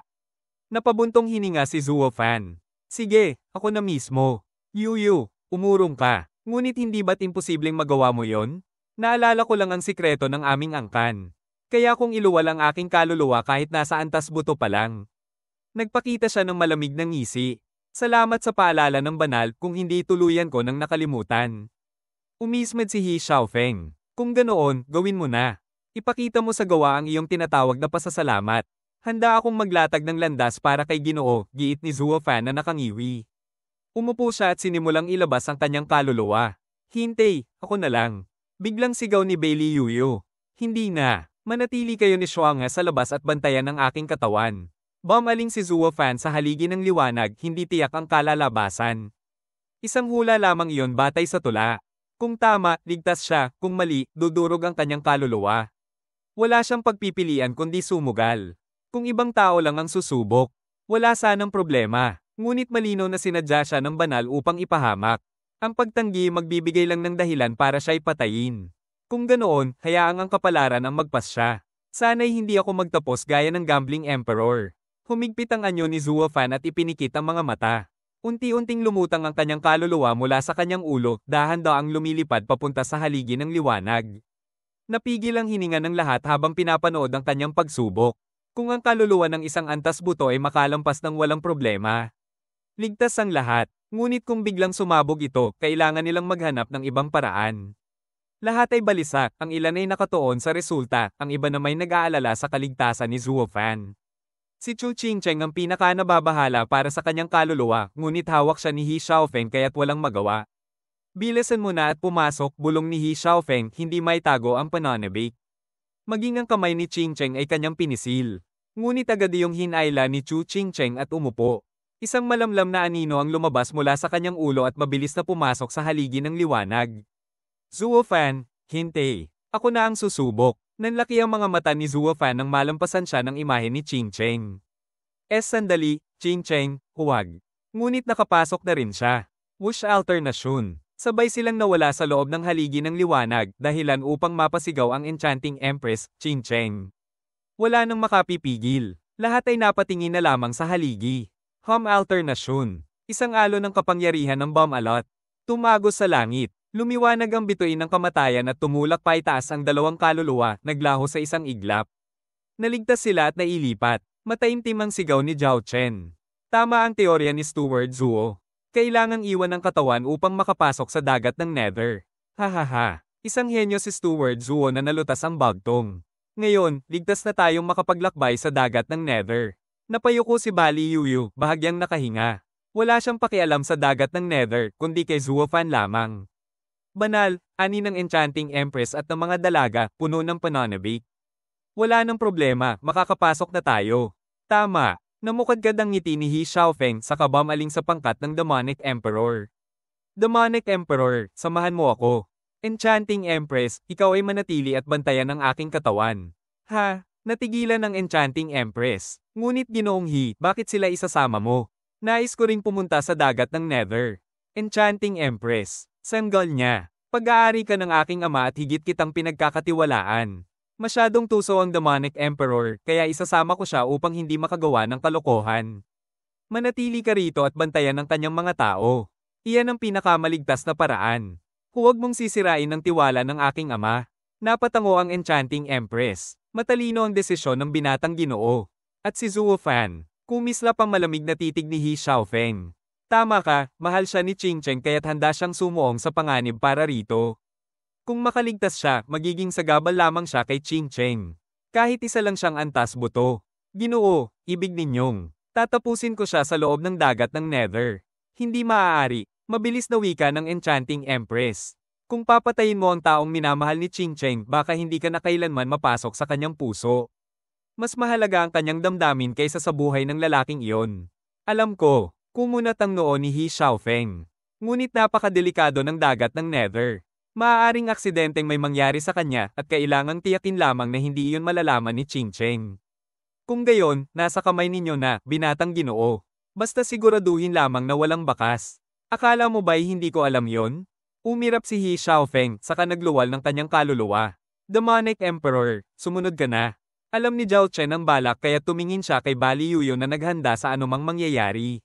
Napabuntong hininga si Zuo Fan. Sige, ako na mismo. Yuyu, umurong ka. Ngunit hindi ba't imposibleng magawa mo yon? Naalala ko lang ang sikreto ng aming angkan. Kaya kung iluwal ang aking kaluluwa kahit nasa antas buto pa lang. Nagpakita siya ng malamig na ngisi. Salamat sa paalala ng banal kung hindi tuluyan ko nang nakalimutan. Umismed si He Xiaofeng. Kung ganoon, gawin mo na. Ipakita mo sa gawa ang iyong tinatawag na pasasalamat. Handa akong maglatag ng landas para kay Ginoo, giit ni Zuo Fan na nakangiwi. Umupo siya at sinimulang ilabas ang kanyang kaluluwa. Hintay, ako na lang. Biglang sigaw ni Bailey Yuyu. Hindi na. Manatili kayo ni Shuanga sa labas at bantayan ang aking katawan. Bumaling si Zuo Fan sa haligi ng liwanag, hindi tiyak ang kalalabasan. Isang hula lamang iyon batay sa tula. Kung tama, ligtas siya, kung mali, dudurog ang kanyang kaluluwa. Wala siyang pagpipilian kundi sumugal. Kung ibang tao lang ang susubok, wala sanang problema. Ngunit malinaw na sinadya siya ng banal upang ipahamak. Ang pagtanggi magbibigay lang ng dahilan para siya'y patayin. Kung ganoon, hayaang ang kapalaran ang magpas siya. Sana'y hindi ako magtapos gaya ng gambling emperor. Humigpit ang anyo ni Zuo Fan at ipinikit ang mga mata. Unti-unting lumutang ang kanyang kaluluwa mula sa kanyang ulo, dahan-daang lumilipad papunta sa haligi ng liwanag. Napigil ang hininga ng lahat habang pinapanood ang kanyang pagsubok. Kung ang kaluluwa ng isang antas buto ay makalampas ng walang problema, ligtas ang lahat. Ngunit kung biglang sumabog ito, kailangan nilang maghanap ng ibang paraan. Lahat ay balisak, ang ilan ay nakatuon sa resulta, ang iba na may nag-aalala sa kaligtasan ni Zuo Fan. Si Chu Qingcheng ang pinaka-nababahala para sa kanyang kaluluwa, ngunit hawak siya ni He Xiaofeng kaya't walang magawa. Bilisan mo na at pumasok, bulong ni He Xiaofeng, hindi maitago ang pananabik. Maging ang kamay ni Qingcheng ay kanyang pinisil. Ngunit agad iyong hinayla ni Chu Qingcheng at umupo. Isang malamlam na anino ang lumabas mula sa kanyang ulo at mabilis na pumasok sa haligi ng liwanag. Zuo Fan, hintay. Ako na ang susubok. Nanlaki ang mga mata ni Zuo Fan nang malampasan siya ng imahe ni Qingcheng. Sandali, Qingcheng, huwag. Ngunit nakapasok na rin siya. Wush alternasyon. Sabay silang nawala sa loob ng haligi ng liwanag, dahilan upang mapasigaw ang enchanting empress, Qingcheng. Wala nang makapipigil. Lahat ay napatingin na lamang sa haligi. Alternasyon. Isang alon ng kapangyarihan ng Bamalot. Tumagos sa langit. Lumiwanag ang bituin ng kamatayan at tumulak pa itaas ang dalawang kaluluwa, naglaho sa isang iglap. Naligtas sila at nailipat. Mataimtim ang sigaw ni Zhao Chen. Tama ang teorya ni Steward Zuo. Kailangang iwan ang katawan upang makapasok sa dagat ng Nether. Hahaha. Isang henyo si Steward Zuo na nalutas ang bagtong. Ngayon, ligtas na tayong makapaglakbay sa dagat ng Nether. Napayuko si Bali Yuyu, bahagyang nakahinga. Wala siyang pakialam sa dagat ng Nether, kundi kay Zuo Fan lamang. Banal, ani ng enchanting empress at ng mga dalaga, puno ng pananabik. Wala nang problema, makakapasok na tayo. Tama, namukadkad ang ngiti ni He Xiaofeng sa kabamaling sa pangkat ng demonic emperor. Demonic emperor, samahan mo ako. Enchanting empress, ikaw ay manatili at bantayan ang aking katawan. Ha, natigilan ng enchanting empress. Ngunit Ginoong He, bakit sila isasama mo? Nais ko ring pumunta sa dagat ng Nether. Enchanting empress. Sanggol niya. Pag-aari ka ng aking ama at higit kitang pinagkakatiwalaan. Masyadong tuso ang demonic emperor, kaya isasama ko siya upang hindi makagawa ng kalokohan. Manatili ka rito at bantayan ang kanyang mga tao. Iyan ang pinakamaligtas na paraan. Huwag mong sisirain ang tiwala ng aking ama. Napatango ang enchanting empress. Matalino ang desisyon ng binatang Ginoo. At si Zuo Fan. Kumislap ang malamig na titig ni He Xiaofeng. Tama ka, mahal siya ni Qing Cheng kaya't handa siyang sumuong sa panganib para rito. Kung makaligtas siya, magiging sagabal lamang siya kay Qing Cheng. Kahit isa lang siyang antas buto. Ginoo, ibig ninyong. Tatapusin ko siya sa loob ng dagat ng Nether. Hindi maaari. Mabilis na wika ng Enchanting Empress. Kung papatayin mo ang taong minamahal ni Qing Cheng, baka hindi ka na kailanman mapasok sa kanyang puso. Mas mahalaga ang kanyang damdamin kaysa sa buhay ng lalaking iyon. Alam ko, kumunat ang noo ni He Xiaofeng. Ngunit napakadelikado ng dagat ng Nether. Maaaring aksidenteng may mangyari sa kanya at kailangang tiyakin lamang na hindi iyon malalaman ni Qing Cheng. Kung gayon, nasa kamay ninyo na, binatang Ginoo. Basta siguraduhin lamang na walang bakas. Akala mo ba'y hindi ko alam yon? Umirap si He Xiaofeng, saka nagluwal ng kanyang kaluluwa. Demonic Emperor, sumunod ka na. Alam ni Zhao Chen ang balak kaya tumingin siya kay Bali Yuyo na naghanda sa anumang mangyayari.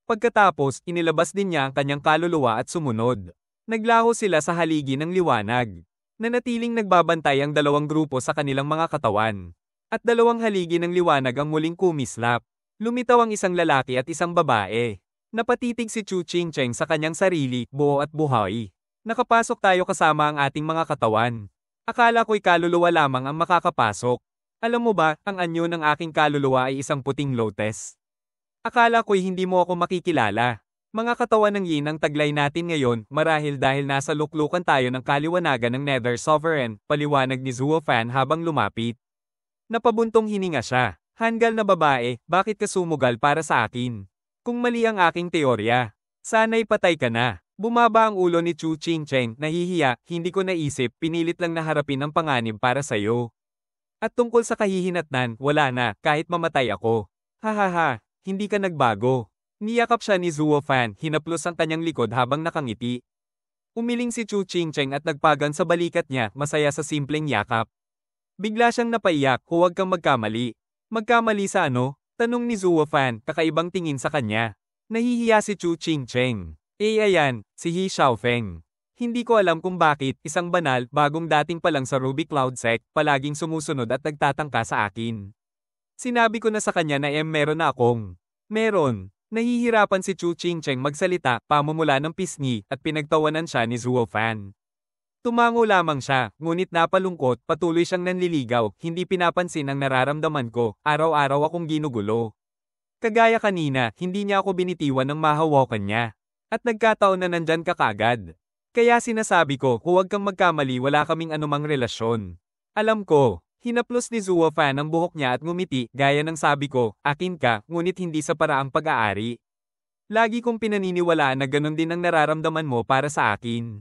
Pagkatapos, inilabas din niya ang kanyang kaluluwa at sumunod. Naglaho sila sa haligi ng liwanag. Nanatiling nagbabantay ang dalawang grupo sa kanilang mga katawan. At dalawang haligi ng liwanag ang muling kumislap. Lumitaw ang isang lalaki at isang babae. Napatitig si Chu Qing Cheng sa kanyang sarili, buo at buhay. Nakapasok tayo kasama ang ating mga katawan. Akala ko'y kaluluwa lamang ang makakapasok. Alam mo ba, ang anyo ng aking kaluluwa ay isang puting lotus. Akala ko'y hindi mo ako makikilala. Mga katawan ng yin ang taglay natin ngayon, marahil dahil nasa luklukan tayo ng kaliwanagan ng Nether Sovereign, paliwanag ni Zuo Fan habang lumapit. Napabuntong hininga siya. Hanggal na babae, bakit ka sumugal para sa akin? Kung mali ang aking teorya, sana'y patay ka na. Bumaba ang ulo ni Chu Qing Cheng, nahihiya, hindi ko naisip, pinilit lang na harapin ang panganib para sa'yo. At tungkol sa kahihinatnan, wala na, kahit mamatay ako. Hahaha, hindi ka nagbago. Niyakap siya ni Zuo Fan, hinaplos ang kanyang likod habang nakangiti. Umiling si Chu Qing Cheng at nagpagan sa balikat niya, masaya sa simpleng yakap. Bigla siyang napaiyak, huwag kang magkamali. Magkamali sa ano? Tanong ni Zuo Fan, kakaibang tingin sa kanya. Nahihiya si Chu Qing Cheng. Ayan, si He Xiaofeng. Hindi ko alam kung bakit, isang banal, bagong dating pa lang sa Ruby Cloud Sect, palaging sumusunod at nagtatangka sa akin. Sinabi ko na sa kanya na meron na akong. Meron. Nahihirapan si Chu Qing Cheng magsalita, pamumula ng pisngi, at pinagtawanan siya ni Zuo Fan. Tumango lamang siya, ngunit napalungkot, patuloy siyang nanliligaw, hindi pinapansin ang nararamdaman ko, araw-araw akong ginugulo. Kagaya kanina, hindi niya ako binitiwan ng mahawakan niya. At nagkataon na nandyan ka kaagad. Kaya sinasabi ko, huwag kang magkamali, wala kaming anumang relasyon. Alam ko, hinaplos ni Zuo Fan ang buhok niya at ngumiti, gaya ng sabi ko, akin ka, ngunit hindi sa paraang pag-aari. Lagi kong pinaniniwalaan na ganun din ang nararamdaman mo para sa akin.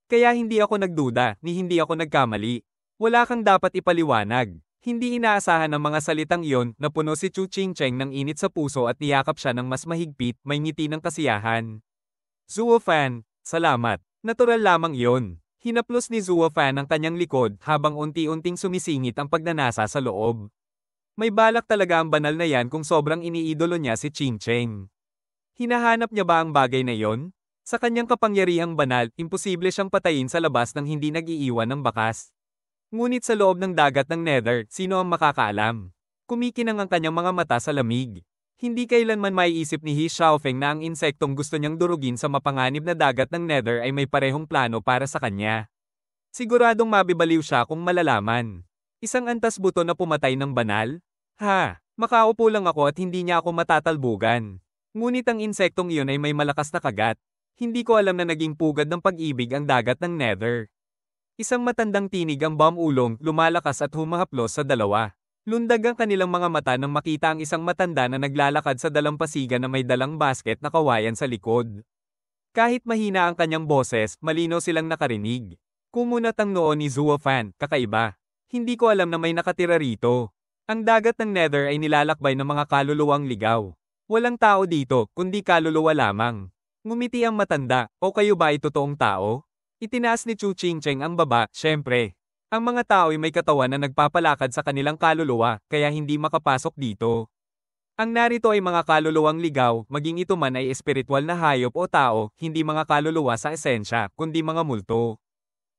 Kaya hindi ako nagduda, ni hindi ako nagkamali. Wala kang dapat ipaliwanag. Hindi inaasahan ng mga salitang iyon, na puno si Chu Qing Cheng ng init sa puso at niyakap siya ng mas mahigpit, may ngiti ng kasiyahan. Zuo Fan, salamat. Natural lamang iyon. Hinaplos ni Zuo Fan ang kanyang likod, habang unti-unting sumisingit ang pagnanasa sa loob. May balak talaga ang banal na yan kung sobrang iniidolo niya si Qing Cheng. Hinahanap niya ba ang bagay na iyon? Sa kanyang kapangyarihang banal, imposible siyang patayin sa labas nang hindi nag-iiwan ng bakas. Ngunit sa loob ng dagat ng Nether, sino ang makakaalam? Kumikinang ang kanyang mga mata sa lamig. Hindi kailanman maiisip ni He Xiaofeng na ang insektong gusto niyang durugin sa mapanganib na dagat ng Nether ay may parehong plano para sa kanya. Siguradong mabibaliw siya kung malalaman. Isang antas buto na pumatay ng banal? Ha, makaupo lang ako at hindi niya ako matatalbugan. Ngunit ang insektong iyon ay may malakas na kagat. Hindi ko alam na naging pugad ng pag-ibig ang dagat ng Nether. Isang matandang tinig ang ulong, lumalakas at humahaplos sa dalawa. Lundag ang kanilang mga mata nang makita ang isang matanda na naglalakad sa dalampasigan na may dalang basket na kawayan sa likod. Kahit mahina ang kanyang boses, malinaw silang nakarinig. Kumunat ang noo ni Zuo Fan, kakaiba. Hindi ko alam na may nakatira rito. Ang dagat ng Nether ay nilalakbay ng mga kaluluwang ligaw. Walang tao dito, kundi kaluluwa lamang. Ngumiti ang matanda, o kayo ba ay totoong tao? Itinaas ni Chu Qing Cheng ang baba, syempre. Ang mga tao ay may katawan na nagpapalakad sa kanilang kaluluwa, kaya hindi makapasok dito. Ang narito ay mga kaluluwang ligaw, maging ito man ay espiritual na hayop o tao, hindi mga kaluluwa sa esensya, kundi mga multo.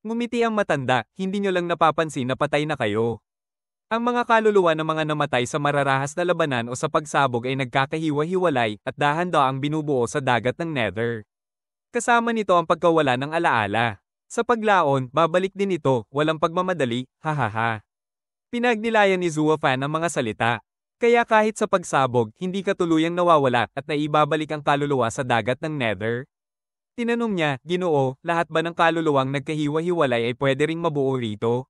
Ngumiti ang matanda, hindi nyo lang napapansin na patay na kayo. Ang mga kaluluwa ng mga namatay sa mararahas na labanan o sa pagsabog ay nagkakahiwa-hiwalay at dahan-daang binubuo sa dagat ng Nether. Kasama nito ang pagkawala ng alaala. Sa paglaon, babalik din ito, walang pagmamadali, hahaha. Pinagnilayan ni Zuofan ang mga salita. Kaya kahit sa pagsabog, hindi ka tuluyang nawawala at naibabalik ang kaluluwa sa dagat ng Nether. Tinanong niya, Ginoo, lahat ba ng kaluluwang nagkahiwa-hiwalay ay pwede ring mabuo rito?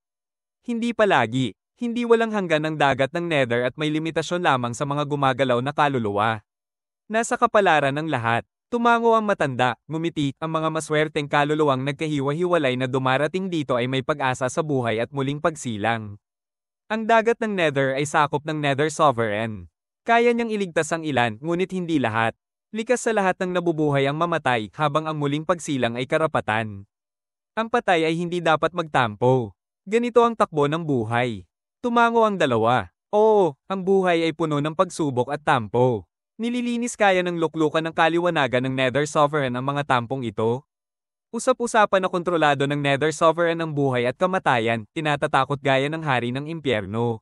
Hindi palagi. Hindi walang hanggan ang dagat ng Nether at may limitasyon lamang sa mga gumagalaw na kaluluwa. Nasa kapalaran ng lahat. Tumango ang matanda, ngumiti, ang mga maswerteng kaluluwang nagkahiwa-hiwalay na dumarating dito ay may pag-asa sa buhay at muling pagsilang. Ang dagat ng Nether ay sakop ng Nether Sovereign. Kaya niyang iligtas ang ilan, ngunit hindi lahat. Likas sa lahat ng nabubuhay ang mamatay, habang ang muling pagsilang ay karapatan. Ang patay ay hindi dapat magtampo. Ganito ang takbo ng buhay. Tumango ang dalawa. Oo, ang buhay ay puno ng pagsubok at tampo. Nililinis kaya ng luklukan ng kaliwanagan ng Nether Sovereign ang mga tampong ito? Usap-usapan na kontrolado ng Nether Sovereign ang buhay at kamatayan, tinatatakot gaya ng hari ng impyerno.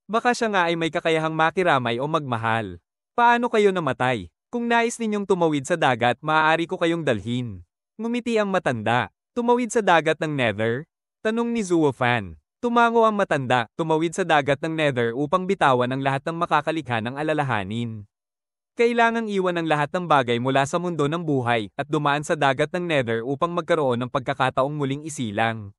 Baka siya nga ay may kakayahang makiramay o magmahal. Paano kayo namatay? Kung nais ninyong tumawid sa dagat, maaari ko kayong dalhin. Ngumiti ang matanda. Tumawid sa dagat ng Nether? Tanong ni Zuofan. Tumango ang matanda, tumawid sa dagat ng Nether upang bitawan ang lahat ng makakalikha ng alalahanin. Kailangang iwan ang lahat ng bagay mula sa mundo ng buhay at dumaan sa dagat ng Nether upang magkaroon ng pagkakataong muling isilang.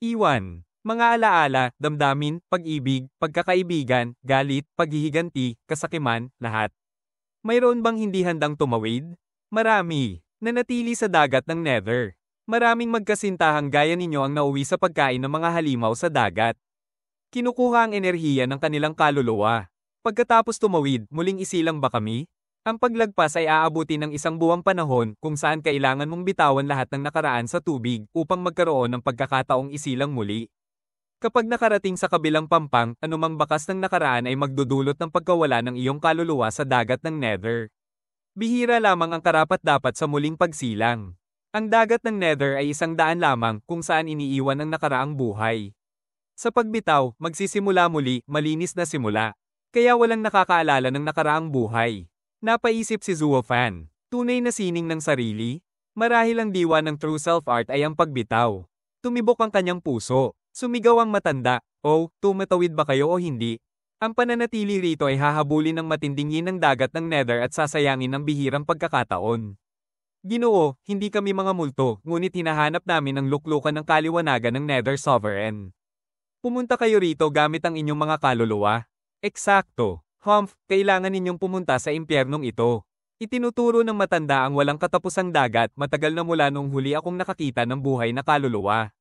Iwan. Mga alaala, damdamin, pag-ibig, pagkakaibigan, galit, paghihiganti, kasakiman, lahat. Mayroon bang hindi handang tumawid? Marami. Nanatili sa dagat ng Nether. Maraming magkasintahang gaya ninyo ang nauwi sa pagkain ng mga halimaw sa dagat. Kinukuha ang enerhiya ng kanilang kaluluwa. Pagkatapos tumawid, muling isilang ba kami? Ang paglagpas ay aabuti ng isang buwang panahon kung saan kailangan mong bitawan lahat ng nakaraan sa tubig upang magkaroon ng pagkakataong isilang muli. Kapag nakarating sa kabilang pampang, anumang bakas ng nakaraan ay magdudulot ng pagkawala ng iyong kaluluwa sa dagat ng Nether. Bihira lamang ang karapat-dapat sa muling pagsilang. Ang dagat ng Nether ay isang daan lamang kung saan iniiwan ang nakaraang buhay. Sa pagbitaw, magsisimula muli, malinis na simula. Kaya walang nakakaalala ng nakaraang buhay. Napaisip si Zuofan. Tunay na sining ng sarili? Marahil ang diwa ng true self-art ay ang pagbitaw. Tumibok ang kanyang puso. Sumigaw ang matanda. Oh, tumatawid ba kayo o hindi? Ang pananatili rito ay hahabulin ng matinding yin ng dagat ng Nether at sasayangin ng bihirang pagkakataon. Ginoo, hindi kami mga multo, ngunit hinahanap namin ang luklukan ng kaliwanagan ng Nether Sovereign. Pumunta kayo rito gamit ang inyong mga kaluluwa. Eksakto. Humph, kailangan ninyong pumunta sa impyernong ito. Itinuturo ng matanda ang walang katapusang dagat, matagal na mula nung huli akong nakakita ng buhay na kaluluwa.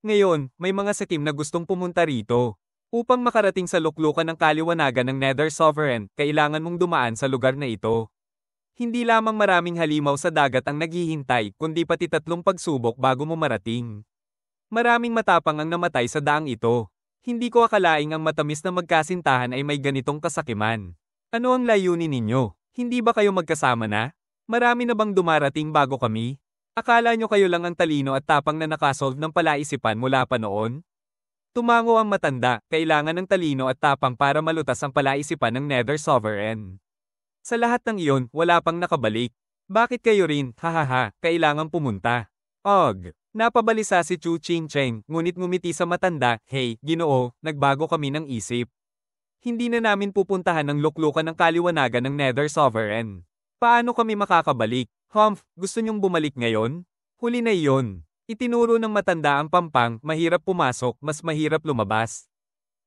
Ngayon, may mga sakim na gustong pumunta rito. Upang makarating sa luklukan ng kaliwanagan ng Nether Sovereign, kailangan mong dumaan sa lugar na ito. Hindi lamang maraming halimaw sa dagat ang naghihintay, kundi pati 3 pagsubok bago mo marating. Maraming matapang ang namatay sa daang ito. Hindi ko akalaing ang matamis na magkasintahan ay may ganitong kasakiman. Ano ang layunin ninyo? Hindi ba kayo magkasama na? Marami na bang dumarating bago kami? Akala nyo kayo lang ang talino at tapang na nakasolve ng palaisipan mula pa noon? Tumango ang matanda, kailangan ng talino at tapang para malutas ang palaisipan ng Nether Sovereign. Sa lahat ng iyon, wala pang nakabalik. Bakit kayo rin, hahaha, kailangang pumunta? Og. Napabalisa si Chu Ching-cheng, ngunit ngumiti sa matanda, hey, Ginoo, nagbago kami ng isip. Hindi na namin pupuntahan ang luklukan ng kaliwanagan ng Nether Sovereign. Paano kami makakabalik? Humph, gusto niyong bumalik ngayon? Huli na iyon. Itinuro ng matanda ang pampang, mahirap pumasok, mas mahirap lumabas.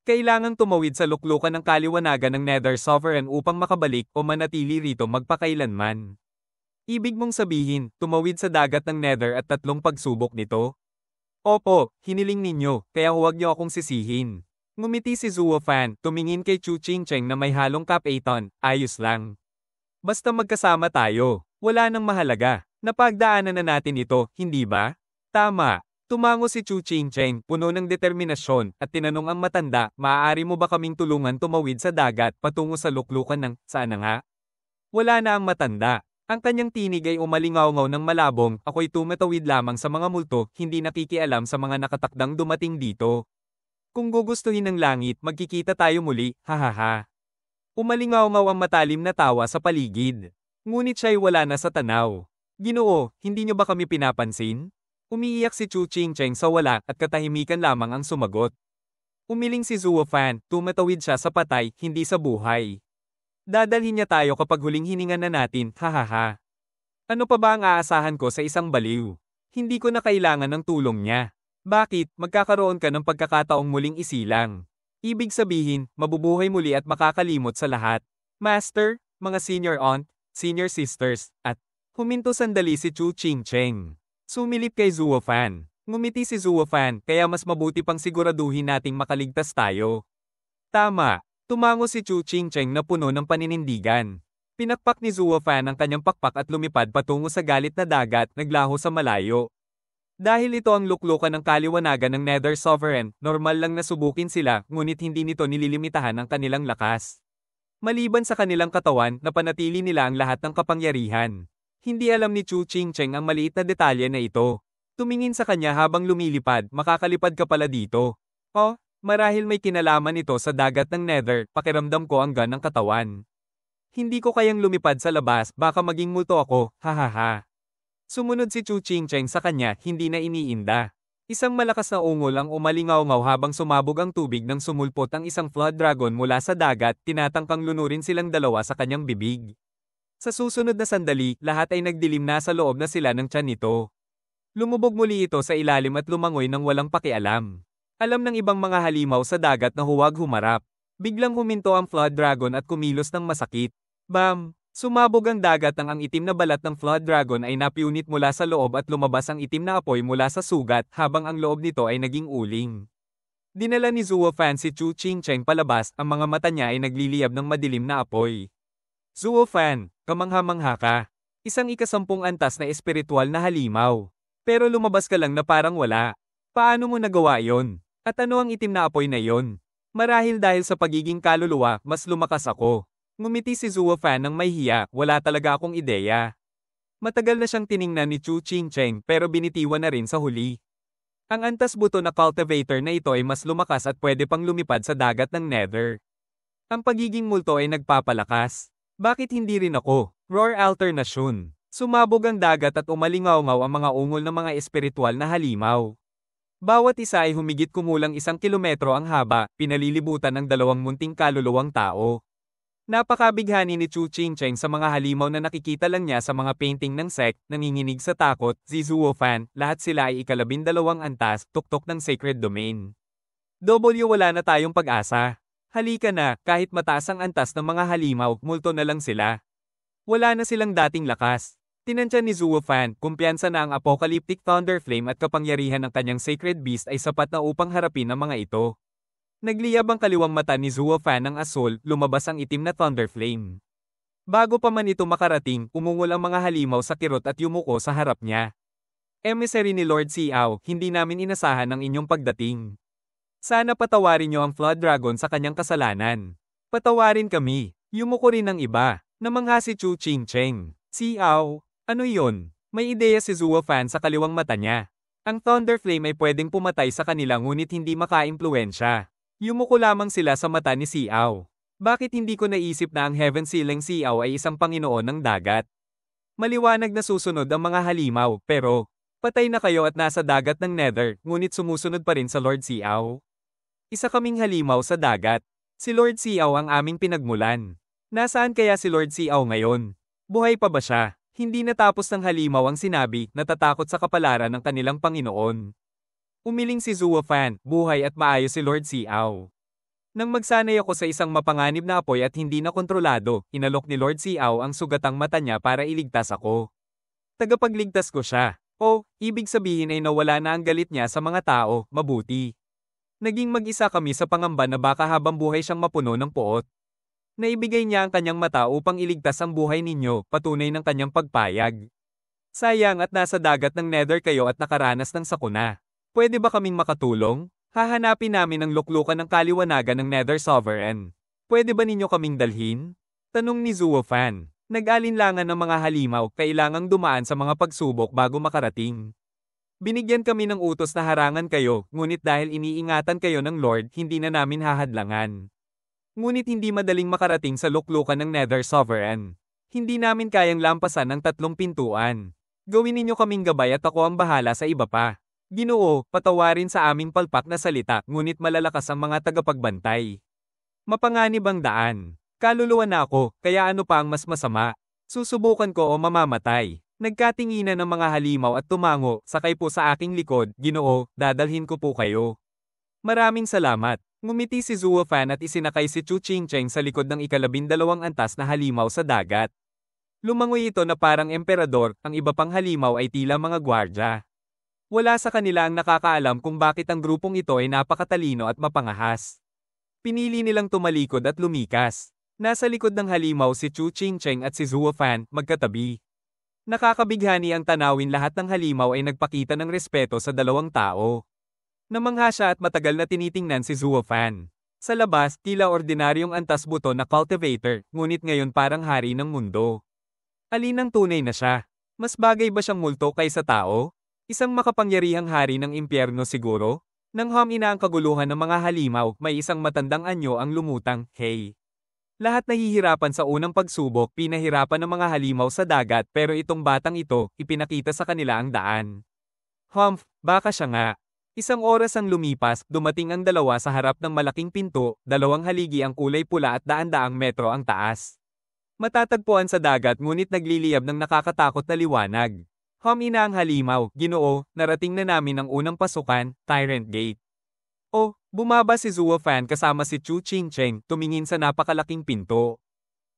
Kailangang tumawid sa luklukan ng kaliwanagan ng Nether Sovereign upang makabalik o manatili rito magpakailanman. Ibig mong sabihin, tumawid sa dagat ng Nether at 3 pagsubok nito? Opo, hiniling ninyo, kaya huwag niyo akong sisihin. Ngumiti si Zuofan, tumingin kay Chu Ching-cheng na may halong kapaiton, ayos lang. Basta magkasama tayo, wala nang mahalaga. Napagdaanan na natin ito, hindi ba? Tama. Tumango si Chu Ching-cheng, puno ng determinasyon, at tinanong ang matanda, maaari mo ba kaming tulungan tumawid sa dagat patungo sa luklukan ng, saan na nga? Wala na ang matanda. Ang kanyang tinig ay umalingaw-ngaw ng malabong, ako'y tumatawid lamang sa mga multo, hindi nakikialam sa mga nakatakdang dumating dito. Kung gugustuhin ng langit, magkikita tayo muli, hahaha. Umalingaw-ngaw ang matalim na tawa sa paligid. Ngunit siya'y wala na sa tanaw. Ginoo, hindi niyo ba kami pinapansin? Umiiyak si Chu Chingcheng sa wala at katahimikan lamang ang sumagot. Umiling si Zuo Fan, tumatawid siya sa patay, hindi sa buhay. Dadalhin niya tayo kapag huling hininga na natin, hahaha. Ano pa ba ang aasahan ko sa isang baliw? Hindi ko na kailangan ng tulong niya. Bakit, magkakaroon ka ng pagkakataong muling isilang? Ibig sabihin, mabubuhay muli at makakalimot sa lahat. Master, mga senior aunt, senior sisters, at huminto sandali si Chu Chingcheng. Sumilip kay Zuo Fan. Ngumiti si Zuo Fan, kaya mas mabuti pang siguraduhin nating makaligtas tayo. Tama, tumango si Chu Chingcheng na puno ng paninindigan. Pinakpak ni Zuo Fan ang kanyang pakpak at lumipad patungo sa galit na dagat, naglaho sa malayo. Dahil ito ang luklukan ng kaliwanagan ng Nether Sovereign, normal lang na subukin sila, ngunit hindi nito nililimitahan ang kanilang lakas. Maliban sa kanilang katawan, napanatili nila ang lahat ng kapangyarihan. Hindi alam ni Chu Chingcheng ang maliit na detalye na ito. Tumingin sa kanya habang lumilipad, makakalipad ka pala dito. Oh, marahil may kinalaman ito sa dagat ng Nether, pakiramdam ko ang gan ng katawan. Hindi ko kayang lumipad sa labas, baka maging multo ako, hahaha. Sumunod si Chu Chingcheng sa kanya, hindi na iniinda. Isang malakas na ungol ang umalingaw-ngaw habang sumabog ang tubig nang sumulpot ang isang flood dragon mula sa dagat, tinatangkang lunurin silang dalawa sa kanyang bibig. Sa susunod na sandali, lahat ay nagdilim na sa loob na sila ng tiyan nito. Lumubog muli ito sa ilalim at lumangoy ng walang pakialam. Alam ng ibang mga halimaw sa dagat na huwag humarap. Biglang huminto ang flood dragon at kumilos ng masakit. Bam! Sumabog ang dagat nang ang itim na balat ng flood dragon ay napiunit mula sa loob at lumabas ang itim na apoy mula sa sugat habang ang loob nito ay naging uling. Dinala ni Zuo Fan si Chu Chingcheng palabas, ang mga mata niya ay nagliliyab ng madilim na apoy. Zuo Fan, kamangha-mangha ka. Isang ikasampung antas na espiritual na halimaw. Pero lumabas ka lang na parang wala. Paano mo nagawa yon? At ano ang itim na apoy na yon? Marahil dahil sa pagiging kaluluwa, mas lumakas ako. Ngumiti si Zuo Fan ng may hiya, wala talaga akong ideya. Matagal na siyang tiningnan ni Chu Chingcheng pero binitiwan na rin sa huli. Ang antas buto na cultivator na ito ay mas lumakas at pwede pang lumipad sa dagat ng Nether. Ang pagiging multo ay nagpapalakas. Bakit hindi rin ako? Roar alternation. Sumabog ang dagat at umalingaw-ngaw ang mga ungol ng mga espiritual na halimaw. Bawat isa ay humigit kumulang 1 kilometro ang haba, pinalilibutan ng 2 munting kaluluwang tao. Napakabighani ni Chu Chingcheng sa mga halimaw na nakikita lang niya sa mga painting ng sect, nanginginig sa takot, si Zuo Fan, lahat sila ay ika-12 antas, tuktok ng sacred domain. Wala na tayong pag-asa. Halika na, kahit mataas ang antas ng mga halimaw, multo na lang sila. Wala na silang dating lakas. Tinansya ni Zuo Fan, kumpiyansa na ang apocalyptic thunder flame at kapangyarihan ng kanyang sacred beast ay sapat na upang harapin ang mga ito. Nagliyab ang kaliwang mata ni Zuo Fan ng asul, lumabas ang itim na thunder flame. Bago pa man ito makarating, umungol ang mga halimaw sa kirot at yumuko sa harap niya. Emissary ni Lord Xiao, hindi namin inasahan ang inyong pagdating. Sana patawarin niyo ang Flood Dragon sa kanyang kasalanan. Patawarin kami. Yumuko rin ang iba. Namangha si Chu Chingcheng. Xiao, ano yon? May ideya si Zuo Fan sa kaliwang mata niya. Ang Thunder Flame ay pwedeng pumatay sa kanila ngunit hindi maka-impluwensya. Yumuko lamang sila sa mata ni Xiao. Bakit hindi ko naisip na ang Heaven Sealing Xiao ay isang Panginoon ng dagat? Maliwanag na susunod ang mga halimaw, pero patay na kayo at nasa dagat ng Nether, ngunit sumusunod pa rin sa Lord Xiao. Isa kaming halimaw sa dagat. Si Lord Xiao ang aming pinagmulan. Nasaan kaya si Lord Xiao ngayon? Buhay pa ba siya? Hindi natapos ng halimaw ang sinabi, natatakot sa kapalaran ng kanilang Panginoon. Umiling si Zuo Fan, buhay at maayos si Lord Xiao. Nang magsanay ako sa isang mapanganib na apoy at hindi na kontrolado, inalok ni Lord Xiao ang sugatang mata niya para iligtas ako. Tagapagligtas ko siya. Oh, ibig sabihin ay nawala na ang galit niya sa mga tao, mabuti. Naging mag-isa kami sa pangamba na baka habang buhay siyang mapuno ng poot. Naibigay niya ang kanyang mata upang iligtas ang buhay ninyo, patunay ng kanyang pagpayag. Sayang at nasa dagat ng Nether kayo at nakaranas ng sakuna. Pwede ba kaming makatulong? Hahanapin namin ang luklukan ng kaliwanagan ng Nether Sovereign. Pwede ba ninyo kaming dalhin? Tanong ni Zuo Fan. Nag-alinlangan ng mga halimaw, kailangang dumaan sa mga pagsubok bago makarating. Binigyan kami ng utos na harangan kayo, ngunit dahil iniingatan kayo ng Lord, hindi na namin hahadlangan. Ngunit hindi madaling makarating sa luklukan ng Nether Sovereign. Hindi namin kayang lampasan ang 3 pintuan. Gawin ninyo kaming gabay at ako ang bahala sa iba pa. Ginoo, patawarin sa aming palpak na salita, ngunit malalakas ang mga tagapagbantay. Mapanganib ang daan. Kaluluwa na ako, kaya ano pa ang mas masama? Susubukan ko o mamamatay. Nagkatinginan ng mga halimaw at tumango, sakay po sa aking likod, Ginoo, dadalhin ko po kayo. Maraming salamat. Ngumiti si Zuo Fan at isinakay si Chu Qingcheng sa likod ng 12 antas na halimaw sa dagat. Lumangoy ito na parang emperador, ang iba pang halimaw ay tila mga gwardya. Wala sa kanila ang nakakaalam kung bakit ang grupong ito ay napakatalino at mapangahas. Pinili nilang tumalikod at lumikas. Nasa likod ng halimaw si Chu Qingcheng at si Zuo Fan, magkatabi. Nakakabighani ang tanawin, lahat ng halimaw ay nagpakita ng respeto sa dalawang tao. Namangha siya at matagal na tinitingnan si Zuo Fan. Sa labas, tila ordinaryong antas buto na cultivator, ngunit ngayon parang hari ng mundo. Alin ang tunay na siya? Mas bagay ba siyang multo kaysa tao? Isang makapangyarihang hari ng impyerno siguro? Nang hamina ang kaguluhan ng mga halimaw, may isang matandang anyo ang lumutang, hey. Lahat nahihirapan sa unang pagsubok, pinahirapan ng mga halimaw sa dagat, pero itong batang ito, ipinakita sa kanila ang daan. Baka siya nga. Isang oras ang lumipas, dumating ang dalawa sa harap ng malaking pinto, 2 haligi ang kulay pula at daan-daang metro ang taas. Matatagpuan sa dagat ngunit nagliliyab ng nakakatakot na liwanag. Ina ang halimaw, Ginoo, narating na namin ang unang pasukan, Tyrant Gate. Oh, bumaba si Zuo Fan kasama si Chu Qingcheng, tumingin sa napakalaking pinto.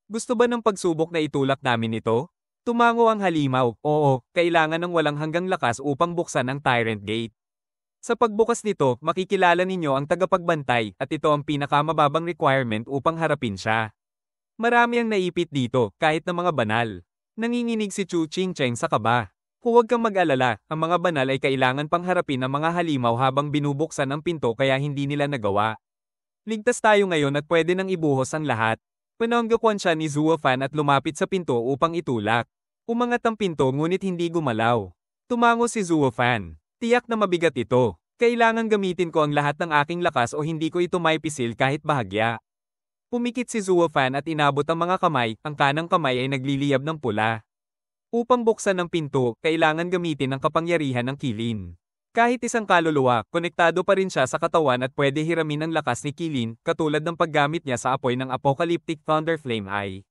Gusto ba ng pagsubok na itulak namin ito? Tumango ang halimaw, oo, kailangan ng walang hanggang lakas upang buksan ang Tyrant Gate. Sa pagbukas nito, makikilala ninyo ang tagapagbantay, at ito ang pinakamababang requirement upang harapin siya. Marami ang naipit dito, kahit na mga banal. Nanginginig si Chu Qingcheng sa kaba. Huwag kang mag-alala, ang mga banal ay kailangan pang harapin ng mga halimaw habang binubuksan ang pinto kaya hindi nila nagawa. Ligtas tayo ngayon at pwede nang ibuhos ang lahat. Pinanggakuan siya ni Zuo Fan at lumapit sa pinto upang itulak. Umangat ang pinto ngunit hindi gumalaw. Tumango si Zuo Fan. Tiyak na mabigat ito. Kailangan gamitin ko ang lahat ng aking lakas o hindi ko ito maipisil kahit bahagya. Pumikit si Zuo Fan at inabot ang mga kamay, ang kanang kamay ay nagliliyab ng pula. Upang buksan ang pinto, kailangan gamitin ang kapangyarihan ng kilin. Kahit isang kaluluwa, konektado pa rin siya sa katawan at pwede hiramin ang lakas ni Kilin, katulad ng paggamit niya sa apoy ng Apocalyptic Thunder Flame Eye.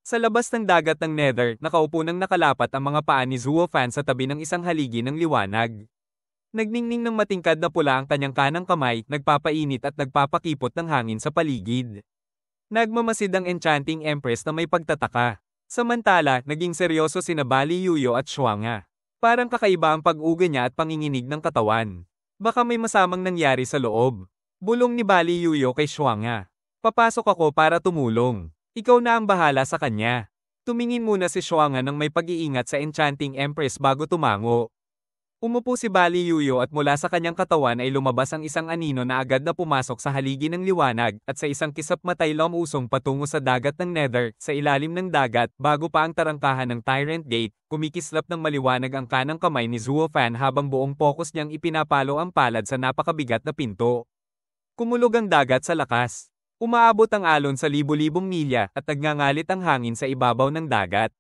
Sa labas ng dagat ng Nether, nakaupo nang nakalapat ang mga paa ni Zuo Fan sa tabi ng isang haligi ng liwanag. Nagningning ng matingkad na pula ang kanyang kanang kamay, nagpapainit at nagpapakipot ng hangin sa paligid. Nagmamasid ang Enchanting Empress na may pagtataka. Samantala, naging seryoso sina Bali Yuyo at Xuanga. Parang kakaiba ang pag-uga niya at panginginig ng katawan. Baka may masamang nangyari sa loob. Bulong ni Bali Yuyo kay Xuanga. Papasok ako para tumulong. Ikaw na ang bahala sa kanya. Tumingin muna si Xuanga nang may pag-iingat sa Enchanting Empress bago tumango. Umupo si Bali Yuyo at mula sa kanyang katawan ay lumabas ang isang anino na agad na pumasok sa haligi ng liwanag at sa isang kisap matay lumusong patungo sa dagat ng Nether, sa ilalim ng dagat, bago pa ang tarangkahan ng Tyrant Gate, kumikislap ng maliwanag ang kanang kamay ni Zuo Fan habang buong focus niyang ipinapalo ang palad sa napakabigat na pinto. Kumulog ang dagat sa lakas. Umaabot ang alon sa libu-libong milya at nagngangalit ang hangin sa ibabaw ng dagat.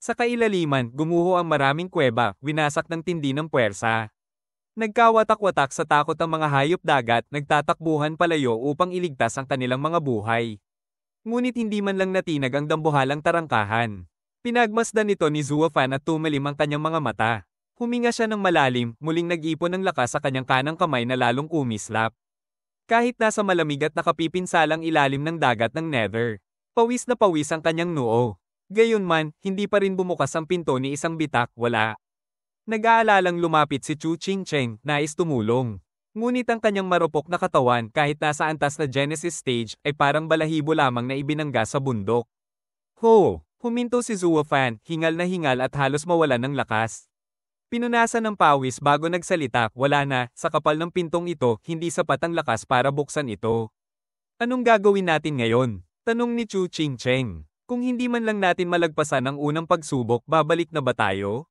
Sa kailaliman, gumuho ang maraming kuweba, winasak ng tindi ng puwersa. Nagkawatak-watak sa takot ang mga hayop dagat, nagtatakbuhan palayo upang iligtas ang kanilang mga buhay. Ngunit hindi man lang natinag ang dambuhalang tarangkahan. Pinagmasdan nito ni Zuo Fan at tumalim ang kanyang mga mata. Huminga siya ng malalim, muling nag-ipon ng lakas sa kanyang kanang kamay na lalong kumislap. Kahit nasa malamig at nakapipinsalang ilalim ng dagat ng Nether, pawis na pawis ang kanyang noo. Gayunman, hindi pa rin bumukas ang pinto ni isang bitak, wala. Nag-aalalang lumapit si Chu Qingcheng, nais tumulong. Ngunit ang kanyang marupok na katawan, kahit nasa antas na Genesis stage, ay parang balahibo lamang na ibinangga sa bundok. Huminto si Zuo Fan, hingal na hingal at halos mawalan ng lakas. Pinunasan ng pawis bago nagsalita, wala na, sa kapal ng pintong ito, hindi sapat ang lakas para buksan ito. Anong gagawin natin ngayon? Tanong ni Chu Qingcheng. Kung hindi man lang natin malagpasan ang unang pagsubok, babalik na ba tayo?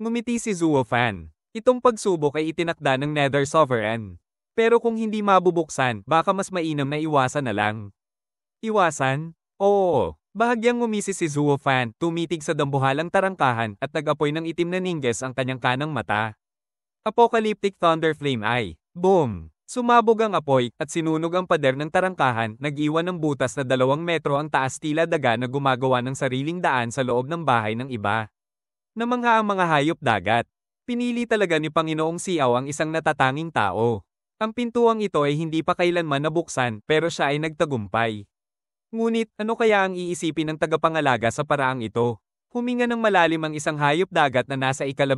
Ngumiti si Zuo Fan. Itong pagsubok ay itinakda ng Nether Sovereign. Pero kung hindi mabubuksan, baka mas mainam na iwasan na lang. Iwasan? Oo. Bahagyang ngumisi si Zuo Fan, tumitig sa dambuhalang tarangkahan at nag-apoy ng itim na ningges ang kanyang kanang mata. Apocalyptic Thunder Flame Eye. Boom! Sumabog ang apoy at sinunog ang pader ng tarangkahan, nag-iwan ng butas na 2 metro ang taas tila daga na gumagawa ng sariling daan sa loob ng bahay ng iba. Namangha ang mga hayop dagat. Pinili talaga ni Panginoong Siaw ang isang natatanging tao. Ang pintuang ito ay hindi pa kailanman nabuksan pero siya ay nagtagumpay. Ngunit, ano kaya ang iisipin ng tagapangalaga sa paraang ito? Huminga ng malalim ang isang hayop dagat na nasa 12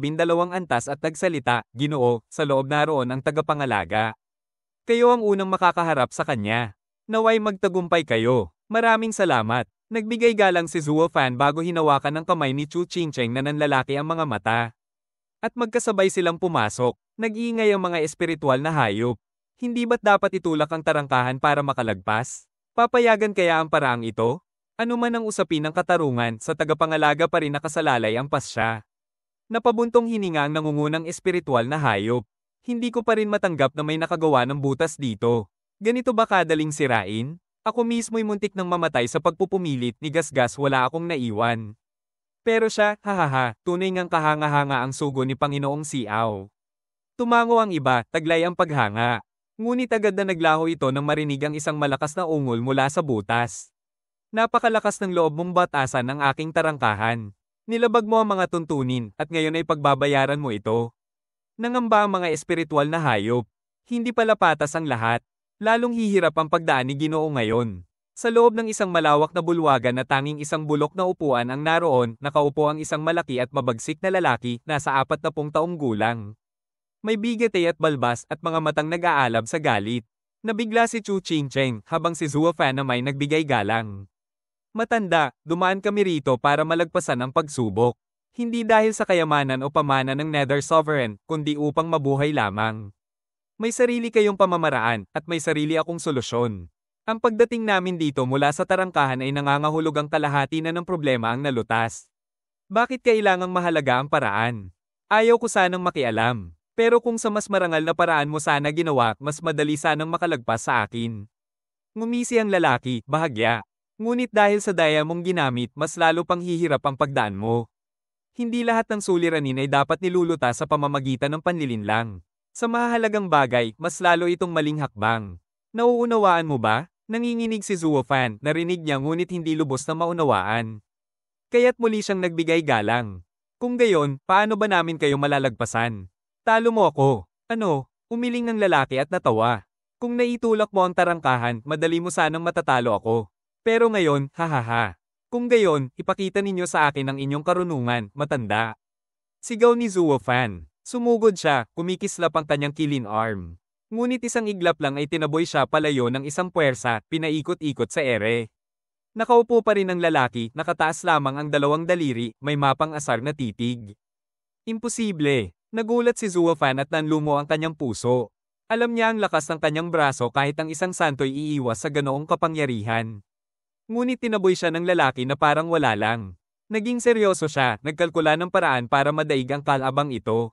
antas at nagsalita, Ginoo, sa loob naroon ang tagapangalaga. Kayo ang unang makakaharap sa kanya. Naway magtagumpay kayo. Maraming salamat. Nagbigay galang si Zuo Fan bago hinawakan ng kamay ni Chu Qingcheng na nanlalaki ang mga mata. At magkasabay silang pumasok. Nag-iingay ang mga espiritual na hayop. Hindi ba't dapat itulak ang tarangkahan para makalagpas? Papayagan kaya ang paraang ito? Ano man ang usapin ng katarungan, sa tagapangalaga pa rin nakasalalay ang pasya. Napabuntong hininga ang nangungunang espiritual na hayop. Hindi ko pa rin matanggap na may nakagawa ng butas dito. Ganito ba kadaling sirain? Ako mismo'y muntik ng mamatay sa pagpupumilit ni Gasgas, wala akong naiwan. Pero siya, hahaha, tunay ngang kahanga-hanga ang sugo ni Panginoong Siaw. Tumango ang iba, taglay ang paghanga. Ngunit agad na naglaho ito nang marinig ang isang malakas na ungol mula sa butas. Napakalakas ng loob mong batasan ng aking tarangkahan. Nilabag mo ang mga tuntunin at ngayon ay pagbabayaran mo ito. Nangamba ang mga espiritual na hayop. Hindi pala patas ang lahat. Lalong hihirap ang pagdaan ni Ginoo ngayon. Sa loob ng isang malawak na bulwagan na tanging isang bulok na upuan ang naroon, nakaupo ang isang malaki at mabagsik na lalaki, nasa 40 taong gulang. May bigete at balbas at mga matang nag-aalab sa galit. Nabigla si Chu Qingcheng habang si Zuo Fan na may nagbigay galang. Matanda, dumaan kami rito para malagpasan ang pagsubok. Hindi dahil sa kayamanan o pamana ng Nether Sovereign, kundi upang mabuhay lamang. May sarili kayong pamamaraan at may sarili akong solusyon. Ang pagdating namin dito mula sa tarangkahan ay nangangahulog ang kalahati na ng problema ang nalutas. Bakit kailangang mahalaga ang paraan? Ayaw ko sanang makialam. Pero kung sa mas marangal na paraan mo sana ginawa, mas madali sanang makalagpas sa akin. Ngumisi ang lalaki, bahagya. Ngunit dahil sa daya mong ginamit, mas lalo pang hihirap ang pagdaan mo. Hindi lahat ng suliranin ay dapat nilulutas sa pamamagitan ng panlilinlang. Sa mahalagang bagay, mas lalo itong maling hakbang. Nauunawaan mo ba? Nanginginig si Zuo Fan, narinig niya ngunit hindi lubos na maunawaan. Kaya't muli siyang nagbigay galang. Kung gayon, paano ba namin kayo malalagpasan? Talo mo ako. Ano? Umiling ng lalaki at natawa. Kung naitulak mo ang tarangkahan, madali mo sanang matatalo ako. Pero ngayon, hahaha. Kung gayon, ipakita ninyo sa akin ang inyong karunungan, matanda. Sigaw ni Zuo Fan. Sumugod siya, kumikislap ang kanyang kilin arm. Ngunit isang iglap lang ay tinaboy siya palayo ng isang puwersa, pinaikot-ikot sa ere. Nakaupo pa rin ang lalaki, nakataas lamang ang 2 daliri, may mapang asar na titig. Imposible. Nagulat si Zuo Fan at nanlumo ang kanyang puso. Alam niya ang lakas ng kanyang braso kahit ang isang santo'y iiwas sa ganoong kapangyarihan. Ngunit tinaboy siya ng lalaki na parang wala lang. Naging seryoso siya, nagkalkula ng paraan para madaig ang kalabang ito.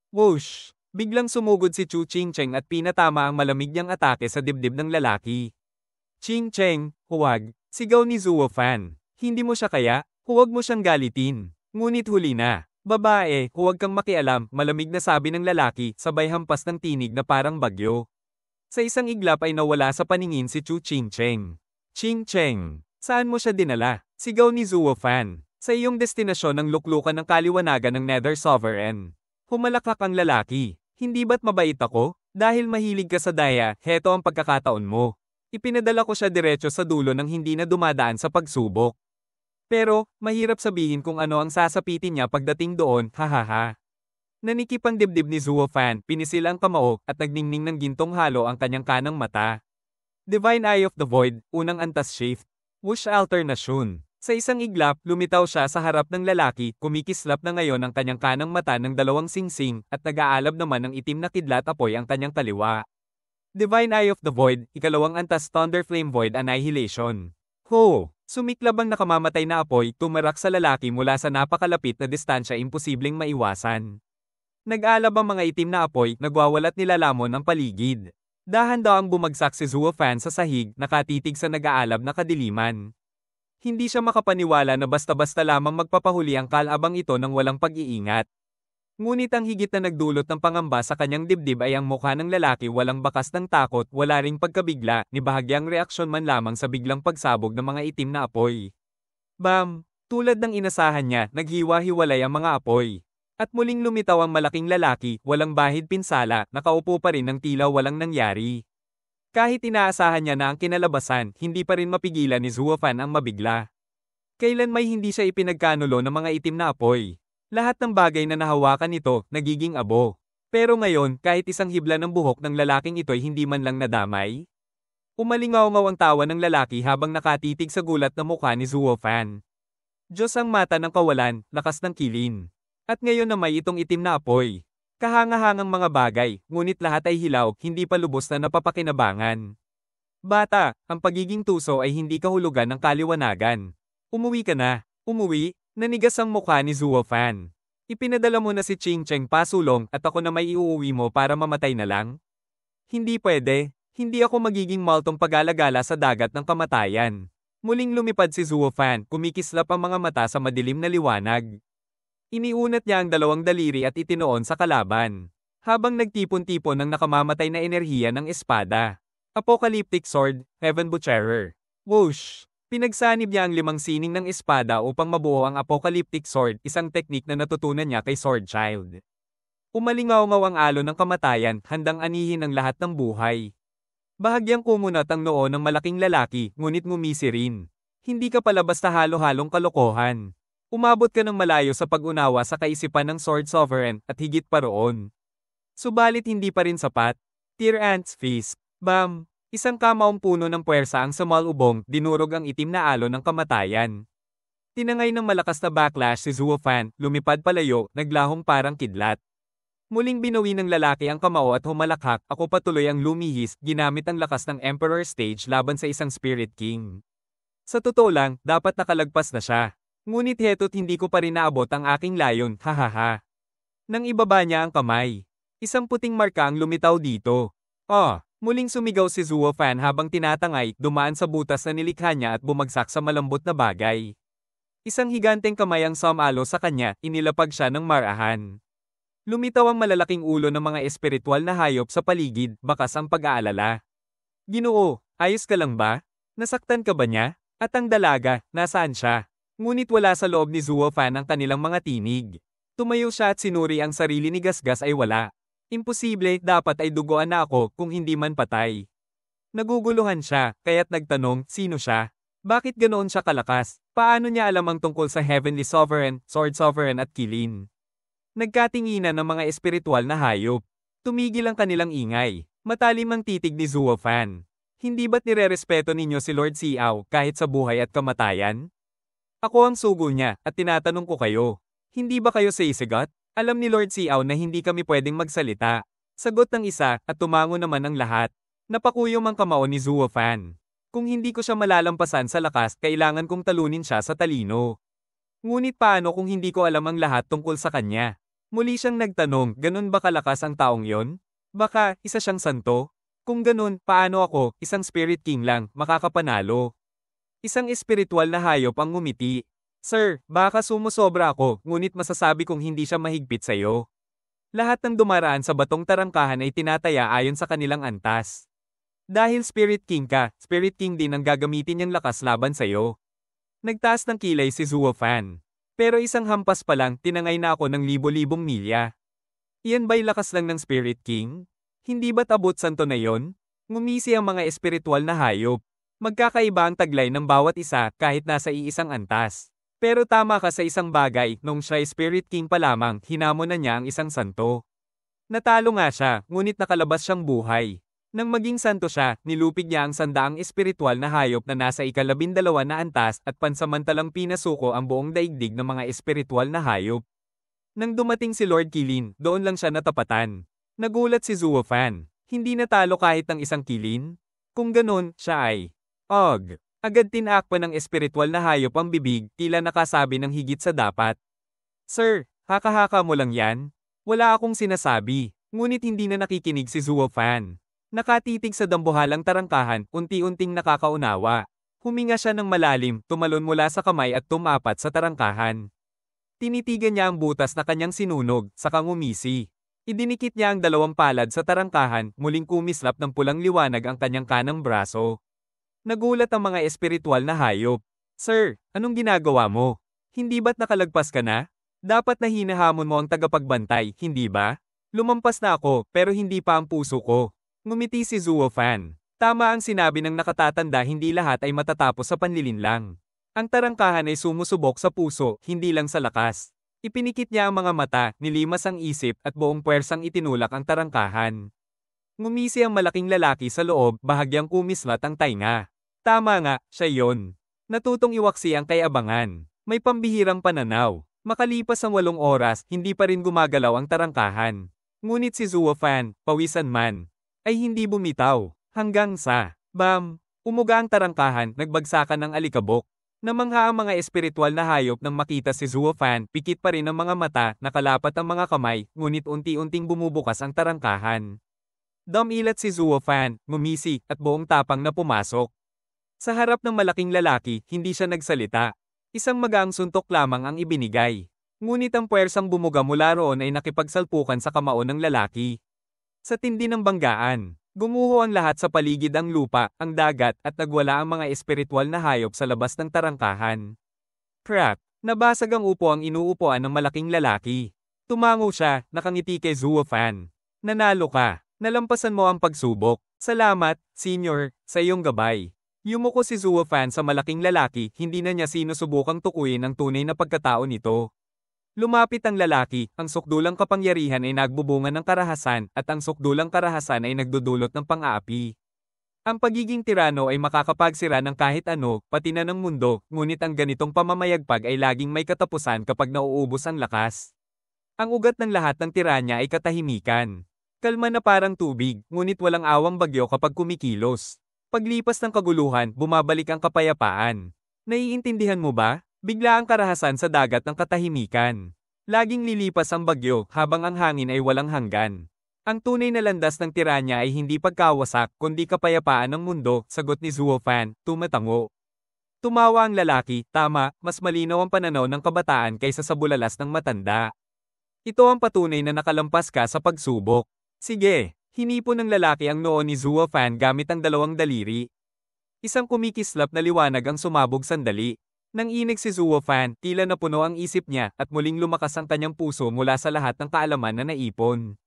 Whoosh! Biglang sumugod si Chu Qingcheng at pinatama ang malamig niyang atake sa dibdib ng lalaki. Qingcheng, huwag! Sigaw ni Zuo Fan. Hindi mo siya kaya? Huwag mo siyang galitin. Ngunit huli na. Babae, huwag kang makialam, malamig na sabi ng lalaki, sabay hampas ng tinig na parang bagyo. Sa isang iglap ay nawala sa paningin si Chu Qingcheng. Qingcheng, saan mo siya dinala? Sigaw ni Zuo Fan. Sa iyong destinasyon ng luklukan ng kaliwanagan ng Nether Sovereign. Humalakak ang lalaki. Hindi ba't mabait ako? Dahil mahilig ka sa daya, heto ang pagkakataon mo. Ipinadala ko siya diretso sa dulo ng hindi na dumadaan sa pagsubok. Pero, mahirap sabihin kung ano ang sasapitin niya pagdating doon, hahaha. Nanikip ang dibdib ni Zuo Fan, pinisil ang kamao, at nagningning ng gintong halo ang kanyang kanang mata. Divine Eye of the Void, unang antas shift. Whoosh alternation. Sa isang iglap, lumitaw siya sa harap ng lalaki, kumikislap na ngayon ang kanyang kanang mata ng 2 singsing, at nag-aalab naman ng itim na kidlat apoy ang kanyang kaliwa. Divine Eye of the Void, ikalawang antas Thunder Flame Void Annihilation. Ho! Sumiklab ang nakamamatay na apoy, tumarak sa lalaki mula sa napakalapit na distansya imposibleng maiwasan. Nag-alab ang mga itim na apoy, nagwawalat nilalamon ang paligid. Dahan-dahang bumagsak si Zuo Fan sa sahig, nakatitig sa nag-aalab na kadiliman. Hindi siya makapaniwala na basta-basta lamang magpapahuli ang kalabang ito ng walang pag-iingat. Ngunit ang higit na nagdulot ng pangamba sa kanyang dibdib ay ang mukha ng lalaki, walang bakas ng takot, wala ring pagkabigla, ni bahagyang reaksyon man lamang sa biglang pagsabog ng mga itim na apoy. Bam! Tulad ng inasahan niya, naghiwa-hiwalay ang mga apoy. At muling lumitaw ang malaking lalaki, walang bahid pinsala, nakaupo pa rin ng tila walang nangyari. Kahit inaasahan niya na ang kinalabasan, hindi pa rin mapigilan ni Zuo Fan ang mabigla. Kailan may hindi siya ipinagkanulo ng mga itim na apoy. Lahat ng bagay na nahawakan nito, nagiging abo. Pero ngayon, kahit isang hibla ng buhok ng lalaking ito'y hindi man lang nadamay. Umalingaw-ngaw ang tawa ng lalaki habang nakatitig sa gulat na mukha ni Zuo Fan. Diyos ang mata ng kawalan, lakas ng kilin. At ngayon na may itong itim na apoy. Kahangahangang mga bagay, ngunit lahat ay hilaw, hindi pa lubos na napapakinabangan. Bata, ang pagiging tuso ay hindi kahulugan ng kaliwanagan. Umuwi ka na. Umuwi? Nanigas ang mukha ni Zuo Fan. Ipinadala mo na si Ching Cheng pasulong at ako na may iuuwi mo para mamatay na lang? Hindi pwede. Hindi ako magiging maltong pag-alagala sa dagat ng kamatayan. Muling lumipad si Zuo Fan, kumikislap ang mga mata sa madilim na liwanag. Iniunat niya ang dalawang daliri at itinoon sa kalaban. Habang nagtipon-tipon ng nakamamatay na enerhiya ng espada. Apocalyptic Sword, Heaven Butcherer. Whoosh! Pinagsanib niya ang 5 sining ng espada upang mabuo ang Apocalyptic Sword, isang teknik na natutunan niya kay Sword Child. Umalingaw-ngaw ang alon ng kamatayan, handang anihin ang lahat ng buhay. Bahagyang kumunat ang noo ng malaking lalaki, ngunit ngumisi rin. Hindi ka pala basta halo-halong kalokohan. Umabot ka ng malayo sa pag-unawa sa kaisipan ng Sword Sovereign, at higit pa roon. Subalit hindi pa rin sapat. Tear Ant's Fist. Bam! Isang kamaong puno ng puwersa ang sumalubong, dinurog ang itim na alon ng kamatayan. Tinangay ng malakas na backlash si Zuo Fan, lumipad palayo, naglahong parang kidlat. Muling binawi ng lalaki ang kamao at humalakhak, ako patuloy ang lumihis, ginamit ang lakas ng Emperor Stage laban sa isang Spirit King. Sa totoo lang, dapat nakalagpas na siya. Ngunit heto't hindi ko pa rin naabot ang aking layon, hahaha. Nang ibaba niya ang kamay. Isang puting marka ang lumitaw dito. Muling sumigaw si Zuo Fan habang tinatangay, dumaan sa butas na nilikha niya at bumagsak sa malambot na bagay. Isang higanteng kamay ang sumalo sa kanya, inilapag siya ng marahan. Lumitaw ang malalaking ulo ng mga espiritual na hayop sa paligid, bakas ang pag-aalala. Ginoo, ayos ka lang ba? Nasaktan ka ba niya? At ang dalaga, nasaan siya? Ngunit wala sa loob ni Zuo Fan ang kanilang mga tinig. Tumayo siya at sinuri ang sarili ni Gasgas ay wala. Imposible, dapat ay duguan na ako kung hindi man patay. Naguguluhan siya, kaya't nagtanong, sino siya? Bakit ganoon siya kalakas? Paano niya alam ang tungkol sa Heavenly Sovereign, Sword Sovereign at Kilin? Nagkatinginan ng mga espiritual na hayop. Tumigil ang kanilang ingay. Matalim ang titig ni Zuo Fan. Hindi ba't nirerespeto ninyo si Lord Xiao kahit sa buhay at kamatayan? Ako ang sugo niya, at tinatanong ko kayo. Hindi ba kayo sisigat? Alam ni Lord Xiao na hindi kami pwedeng magsalita. Sagot ng isa, at tumango naman ang lahat. Napakuyom ang kamao ni Zuo Fan. Kung hindi ko siya malalampasan sa lakas, kailangan kong talunin siya sa talino. Ngunit paano kung hindi ko alam ang lahat tungkol sa kanya? Muli siyang nagtanong, ganun ba kalakas ang taong yon? Baka, isa siyang santo? Kung ganun, paano ako, isang Spirit King lang, makakapanalo? Isang espiritual na hayop ang ngumiti. Sir, baka sumusobra ako, ngunit masasabi kong hindi siya mahigpit sa'yo. Lahat ng dumaraan sa batong tarangkahan ay tinataya ayon sa kanilang antas. Dahil Spirit King ka, Spirit King din ang gagamitin niyang lakas laban sa'yo. Nagtaas ng kilay si Zuo Fan. Pero isang hampas pa lang, tinangay na ako ng libo-libong milya. Iyan ba'y lakas lang ng Spirit King? Hindi ba't abot santo na yon? Ngumisi ang mga espiritual na hayop. Magkakaiba ang taglay ng bawat isa kahit nasa iisang antas. Pero tama ka sa isang bagay, nung siya Spirit King pa lamang, hinamon na niya ang isang santo. Natalo nga siya, ngunit nakalabas siyang buhay. Nang maging santo siya, nilupig niya ang sandaang espiritual na hayop na nasa ika-12 na antas at pansamantalang pinasuko ang buong daigdig ng mga espiritual na hayop. Nang dumating si Lord Kilin, doon lang siya natapatan. Nagulat si Zuo Fan. Hindi natalo kahit ng isang kilin? Kung ganun, siya ay Og. Agad tinakpan ng espiritual na hayop ang bibig, tila nakasabi ng higit sa dapat. Sir, haka-haka mo lang yan? Wala akong sinasabi. Ngunit hindi na nakikinig si Zuo Fan. Nakatitig sa dambuhalang tarangkahan, unti-unting nakakaunawa. Huminga siya ng malalim, tumalon mula sa kamay at tumapat sa tarangkahan. Tinitigan niya ang butas na kanyang sinunog, saka ngumisi. Idinikit niya ang dalawang palad sa tarangkahan, muling kumislap ng pulang liwanag ang kanyang kanang braso. Nagulat ang mga espiritual na hayop. Sir, anong ginagawa mo? Hindi ba't nakalagpas ka na? Dapat na hinahamon mo ang tagapagbantay, hindi ba? Lumampas na ako, pero hindi pa ang puso ko. Ngumiti si Zuo Fan. Tama ang sinabi ng nakatatanda, hindi lahat ay matatapos sa panlilinlang. Ang tarangkahan ay sumusubok sa puso, hindi lang sa lakas. Ipinikit niya ang mga mata, nilimas ang isip at buong puwersang itinulak ang tarangkahan. Ngumisi ang malaking lalaki sa loob, bahagyang kumislat ang tainga. Tama nga, siya yon. Natutong iwaksi ang kayabangan. May pambihirang pananaw. Makalipas ang 8 oras, hindi pa rin gumagalaw ang tarangkahan. Ngunit si Zuo Fan, pawisan man, ay hindi bumitaw. Hanggang sa, bam! Umuga ang tarangkahan, nagbagsakan ng alikabok. Namangha ang mga espiritual na hayop nang makita si Zuo Fan, pikit pa rin ang mga mata, nakalapat ang mga kamay, ngunit unti-unting bumubukas ang tarangkahan. Dumilat si Zuo Fan, ngumisi, at buong tapang na pumasok. Sa harap ng malaking lalaki, hindi siya nagsalita. Isang magaang suntok lamang ang ibinigay. Ngunit ang puwersang bumuga mula roon ay nakipagsalpukan sa kamao ng lalaki. Sa tindi ng banggaan, gumuho ang lahat sa paligid, ang lupa, ang dagat, at nagwala ang mga espiritual na hayop sa labas ng tarangkahan. Crack! Nabasag ang upo ang inuupuan ng malaking lalaki. Tumango siya, nakangiti kay Zuo Fan. Nanalo ka. Nalampasan mo ang pagsubok. Salamat, senior, sa iyong gabay. Yumuko si Zuo Fan sa malaking lalaki, hindi na niya sinusubukang tukuyin ang tunay na pagkatao nito. Lumapit ang lalaki, ang sukdulang kapangyarihan ay nagbubunga ng karahasan, at ang sukdulang karahasan ay nagdudulot ng pang-aapi. Ang pagiging tirano ay makakapagsira ng kahit ano, pati na ng mundo, ngunit ang ganitong pamamayagpag ay laging may katapusan kapag nauubos ang lakas. Ang ugat ng lahat ng tiranya ay katahimikan. Kalma na parang tubig, ngunit walang awang bagyo kapag kumikilos. Paglipas ng kaguluhan, bumabalik ang kapayapaan. Naiintindihan mo ba? Bigla ang karahasan sa dagat ng katahimikan. Laging lilipas ang bagyo, habang ang hangin ay walang hanggan. Ang tunay na landas ng tiranya ay hindi pagkawasak, kundi kapayapaan ng mundo, sagot ni Zuo Fan, tumatango. Tumawa ang lalaki, tama, mas malinaw ang pananaw ng kabataan kaysa sa bulalas ng matanda. Ito ang patunay na nakalampas ka sa pagsubok. Sige, hinipon ng lalaki ang noo ni Zuo Fan gamit ang dalawang daliri. Isang kumikislap na liwanag ang sumabog sandali. Nang inig si Zuo Fan, tila napuno ang isip niya at muling lumakas ang kanyang puso mula sa lahat ng kaalaman na naipon.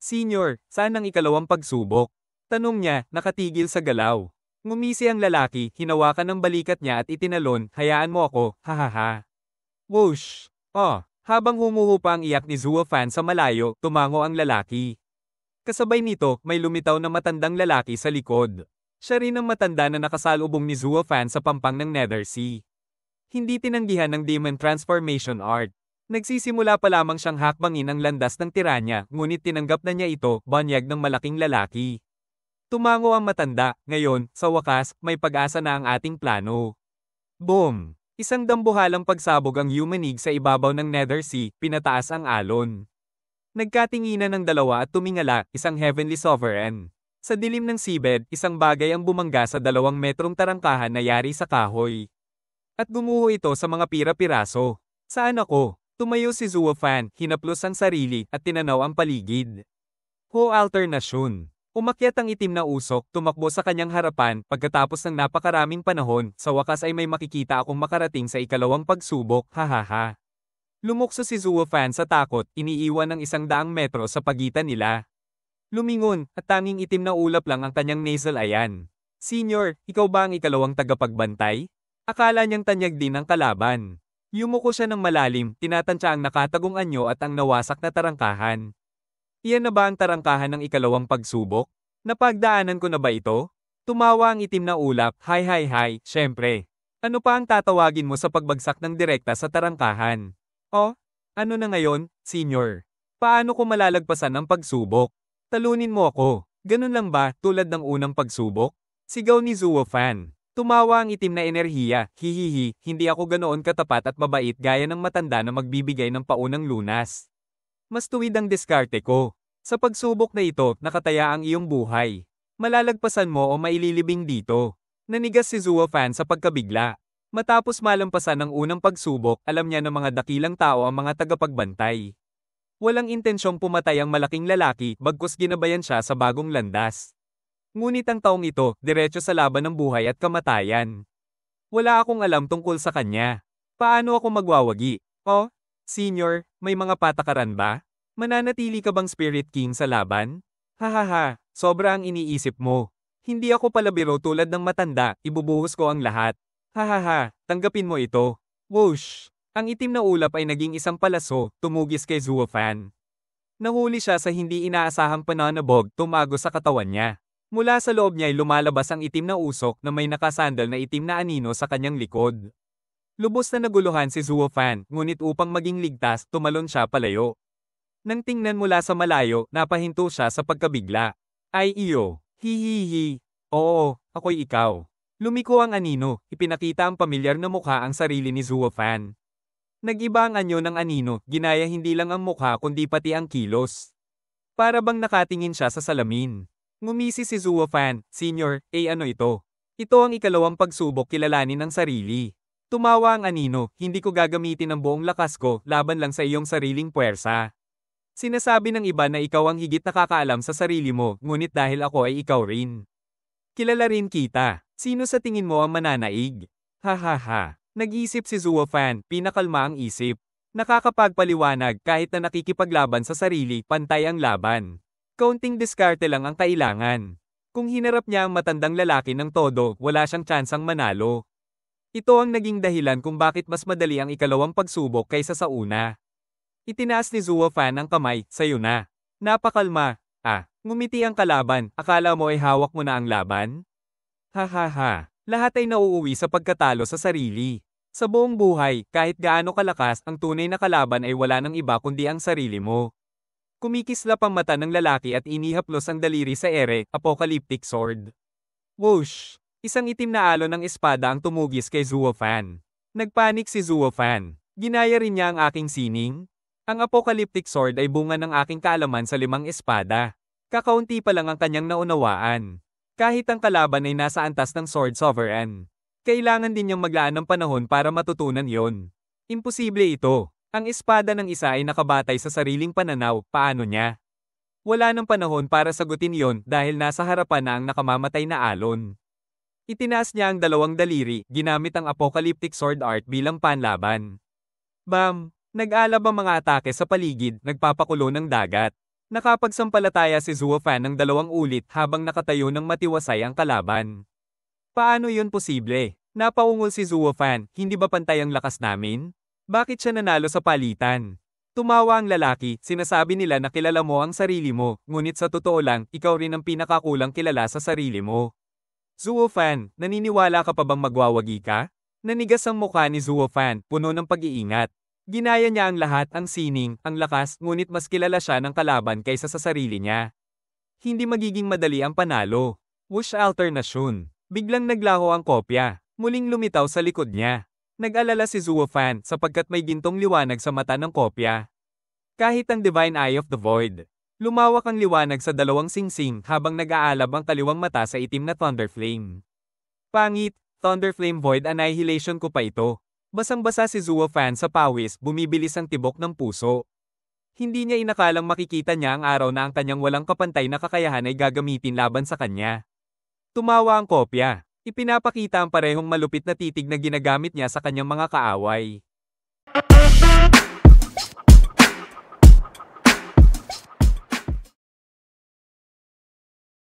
Senior, saan ang ikalawang pagsubok? Tanong niya, nakatigil sa galaw. Ngumisi ang lalaki, hinawakan ng balikat niya at itinalon, hayaan mo ako, hahaha. Whoosh! Oh, habang humuhupa ang iyak ni Zuo Fan sa malayo, tumango ang lalaki. Kasabay nito, may lumitaw na matandang lalaki sa likod. Siya rin ang matanda na nakasalubong ni Zuo Fan sa pampang ng Nethersea. Hindi tinanggihan ng Demon Transformation Art. Nagsisimula pa lamang siyang hakbangin ang landas ng tiranya, ngunit tinanggap na niya ito, banyag ng malaking lalaki. Tumango ang matanda, ngayon, sa wakas, may pag-asa na ang ating plano. Boom! Isang dambuhalang pagsabog ang yumanig sa ibabaw ng Nethersea, pinataas ang alon. Nagkatinginan ng dalawa at tumingala, isang heavenly sovereign. Sa dilim ng seabed, isang bagay ang bumangga sa 2 metrong tarangkahan na yari sa kahoy. At gumuho ito sa mga pira-piraso. Saan ako? Tumayo si Zuo Fan, hinaplos ang sarili, at tinanaw ang paligid. Ho alternasyon. Umakyat ang itim na usok, tumakbo sa kanyang harapan, pagkatapos ng napakaraming panahon, sa wakas ay may makikita akong makarating sa ikalawang pagsubok, hahaha. Lumukso si Zuo Fan sa takot, iniiwan ng 100 metro sa pagitan nila. Lumingon, at tanging itim na ulap lang ang kanyang nasal ayan. Senior, ikaw ba ang ikalawang tagapagbantay? Akala niyang tanyag din ang kalaban. Yumuko siya ng malalim, tinatansya ang nakatagong anyo at ang nawasak na tarangkahan. Iyan na ba ang tarangkahan ng ikalawang pagsubok? Napagdaanan ko na ba ito? Tumawa ang itim na ulap, hay, syempre. Ano pa ang tatawagin mo sa pagbagsak ng direkta sa tarangkahan? Oh, ano na ngayon, senior? Paano ko malalagpasan ang pagsubok? Talunin mo ako. Ganun lang ba, tulad ng unang pagsubok? Sigaw ni Zuo Fan. Tumawa ang itim na enerhiya, hihihi, hindi ako ganoon katapat at mabait gaya ng matanda na magbibigay ng paunang lunas. Mas tuwid ang diskarte ko. Sa pagsubok na ito, nakataya ang iyong buhay. Malalagpasan mo o maililibing dito. Nanigas si Zuo Fan sa pagkabigla. Matapos malampasan ang unang pagsubok, alam niya na mga dakilang tao ang mga tagapagbantay. Walang intensyong pumatay ang malaking lalaki, bagkus ginabayan siya sa bagong landas. Ngunit ang taong ito, diretso sa laban ng buhay at kamatayan. Wala akong alam tungkol sa kanya. Paano ako magwawagi? Oh, senior, may mga patakaran ba? Mananatili ka bang Spirit King sa laban? Hahaha, sobra ang iniisip mo. Hindi ako palabiro tulad ng matanda, ibubuhos ko ang lahat. Hahaha, tanggapin mo ito. Whoosh! Ang itim na ulap ay naging isang palaso, tumugis kay Zuo Fan. Nahuli siya sa hindi inaasahang pananabog, tumago sa katawan niya. Mula sa loob niya ay lumalabas ang itim na usok na may nakasandal na itim na anino sa kanyang likod. Lubos na naguluhan si Zuo Fan, ngunit upang maging ligtas, tumalon siya palayo. Nang tingnan mula sa malayo, napahinto siya sa pagkabigla. Ay iyo, hihihi. Oo, ako'y ikaw. Lumiko ang anino, ipinakita ang pamilyar na mukha ang sarili ni Zuo Fan. Nag-iba ang anyo ng anino, ginaya hindi lang ang mukha kundi pati ang kilos. Para bang nakatingin siya sa salamin. Ngumisi si Zuo Fan, Senior, ano ito? Ito ang ikalawang pagsubok kilalanin ang sarili. Tumawa ang anino, hindi ko gagamitin ang buong lakas ko, laban lang sa iyong sariling puwersa. Sinasabi ng iba na ikaw ang higit nakakaalam sa sarili mo, ngunit dahil ako ay ikaw rin. Kilala rin kita. Sino sa tingin mo ang mananaig? Hahaha. Nag-isip si Zuo Fan, pinakalma ang isip. Nakakapagpaliwanag kahit na nakikipaglaban sa sarili, pantay ang laban. Kaunting diskarte lang ang kailangan. Kung hinarap niya ang matandang lalaki ng todo, wala siyang tsansang manalo. Ito ang naging dahilan kung bakit mas madali ang ikalawang pagsubok kaysa sa una. Itinaas ni Zuo Fan ang kamay, sayo na. Napakalma. Ngumiti ang kalaban, akala mo ay hawak mo na ang laban? Hahaha, lahat ay nauuwi sa pagkatalo sa sarili. Sa buong buhay, kahit gaano kalakas, ang tunay na kalaban ay wala ng iba kundi ang sarili mo. Kumikislap ang mata ng lalaki at inihaplos ang daliri sa ere, apocalyptic sword. Whoosh! Isang itim na alon ng espada ang tumugis kay Zuo Fan. Nagpanik si Zuo Fan. Ginaya rin niya ang aking sining. Ang apocalyptic sword ay bunga ng aking kaalaman sa 5 espada. Kakaunti pa lang ang kanyang naunawaan. Kahit ang kalaban ay nasa antas ng Sword Sovereign. Kailangan din niyang maglaan ng panahon para matutunan yon. Imposible ito. Ang espada ng isa ay nakabatay sa sariling pananaw, paano niya? Wala ng panahon para sagutin yon dahil nasa harapan na ang nakamamatay na alon. Itinaas niya ang 2 daliri, ginamit ang apocalyptic sword art bilang panlaban. Bam! Nag-alab ang mga atake sa paligid, nagpapakulo ng dagat. Nakapagsampalataya si Zuo Fan ng 2 ulit habang nakatayo ng matiwasay ang kalaban. Paano yun posible? Napaungol si Zuo Fan, hindi ba pantay ang lakas namin? Bakit siya nanalo sa palitan? Tumawa ang lalaki, sinasabi nila na kilala mo ang sarili mo, ngunit sa totoo lang, ikaw rin ang pinakakulang kilala sa sarili mo. Zuo Fan, naniniwala ka pa bang magwawagi ka? Nanigas ang mukha ni Zuo Fan, puno ng pag-iingat. Ginaya niya ang lahat, ang sining, ang lakas, ngunit mas kilala siya ng kalaban kaysa sa sarili niya. Hindi magiging madali ang panalo. Whoosh alternasyon. Biglang naglaho ang kopya. Muling lumitaw sa likod niya. Nag-alala si Zuo Fan sapagkat may gintong liwanag sa mata ng kopya. Kahit ang Divine Eye of the Void. Lumawak ang liwanag sa 2 singsing habang nag-aalab ang kaliwang mata sa itim na Thunder Flame. Pangit, Thunder Flame Void Annihilation ko pa ito. Basang-basa si Zuo Fan sa pawis, bumibilis ang tibok ng puso. Hindi niya inakalang makikita niya ang araw na ang kanyang walang kapantay na kakayahan ay gagamitin laban sa kanya. Tumawa ang kopya. Ipinapakita ang parehong malupit na titig na ginagamit niya sa kanyang mga kaaway.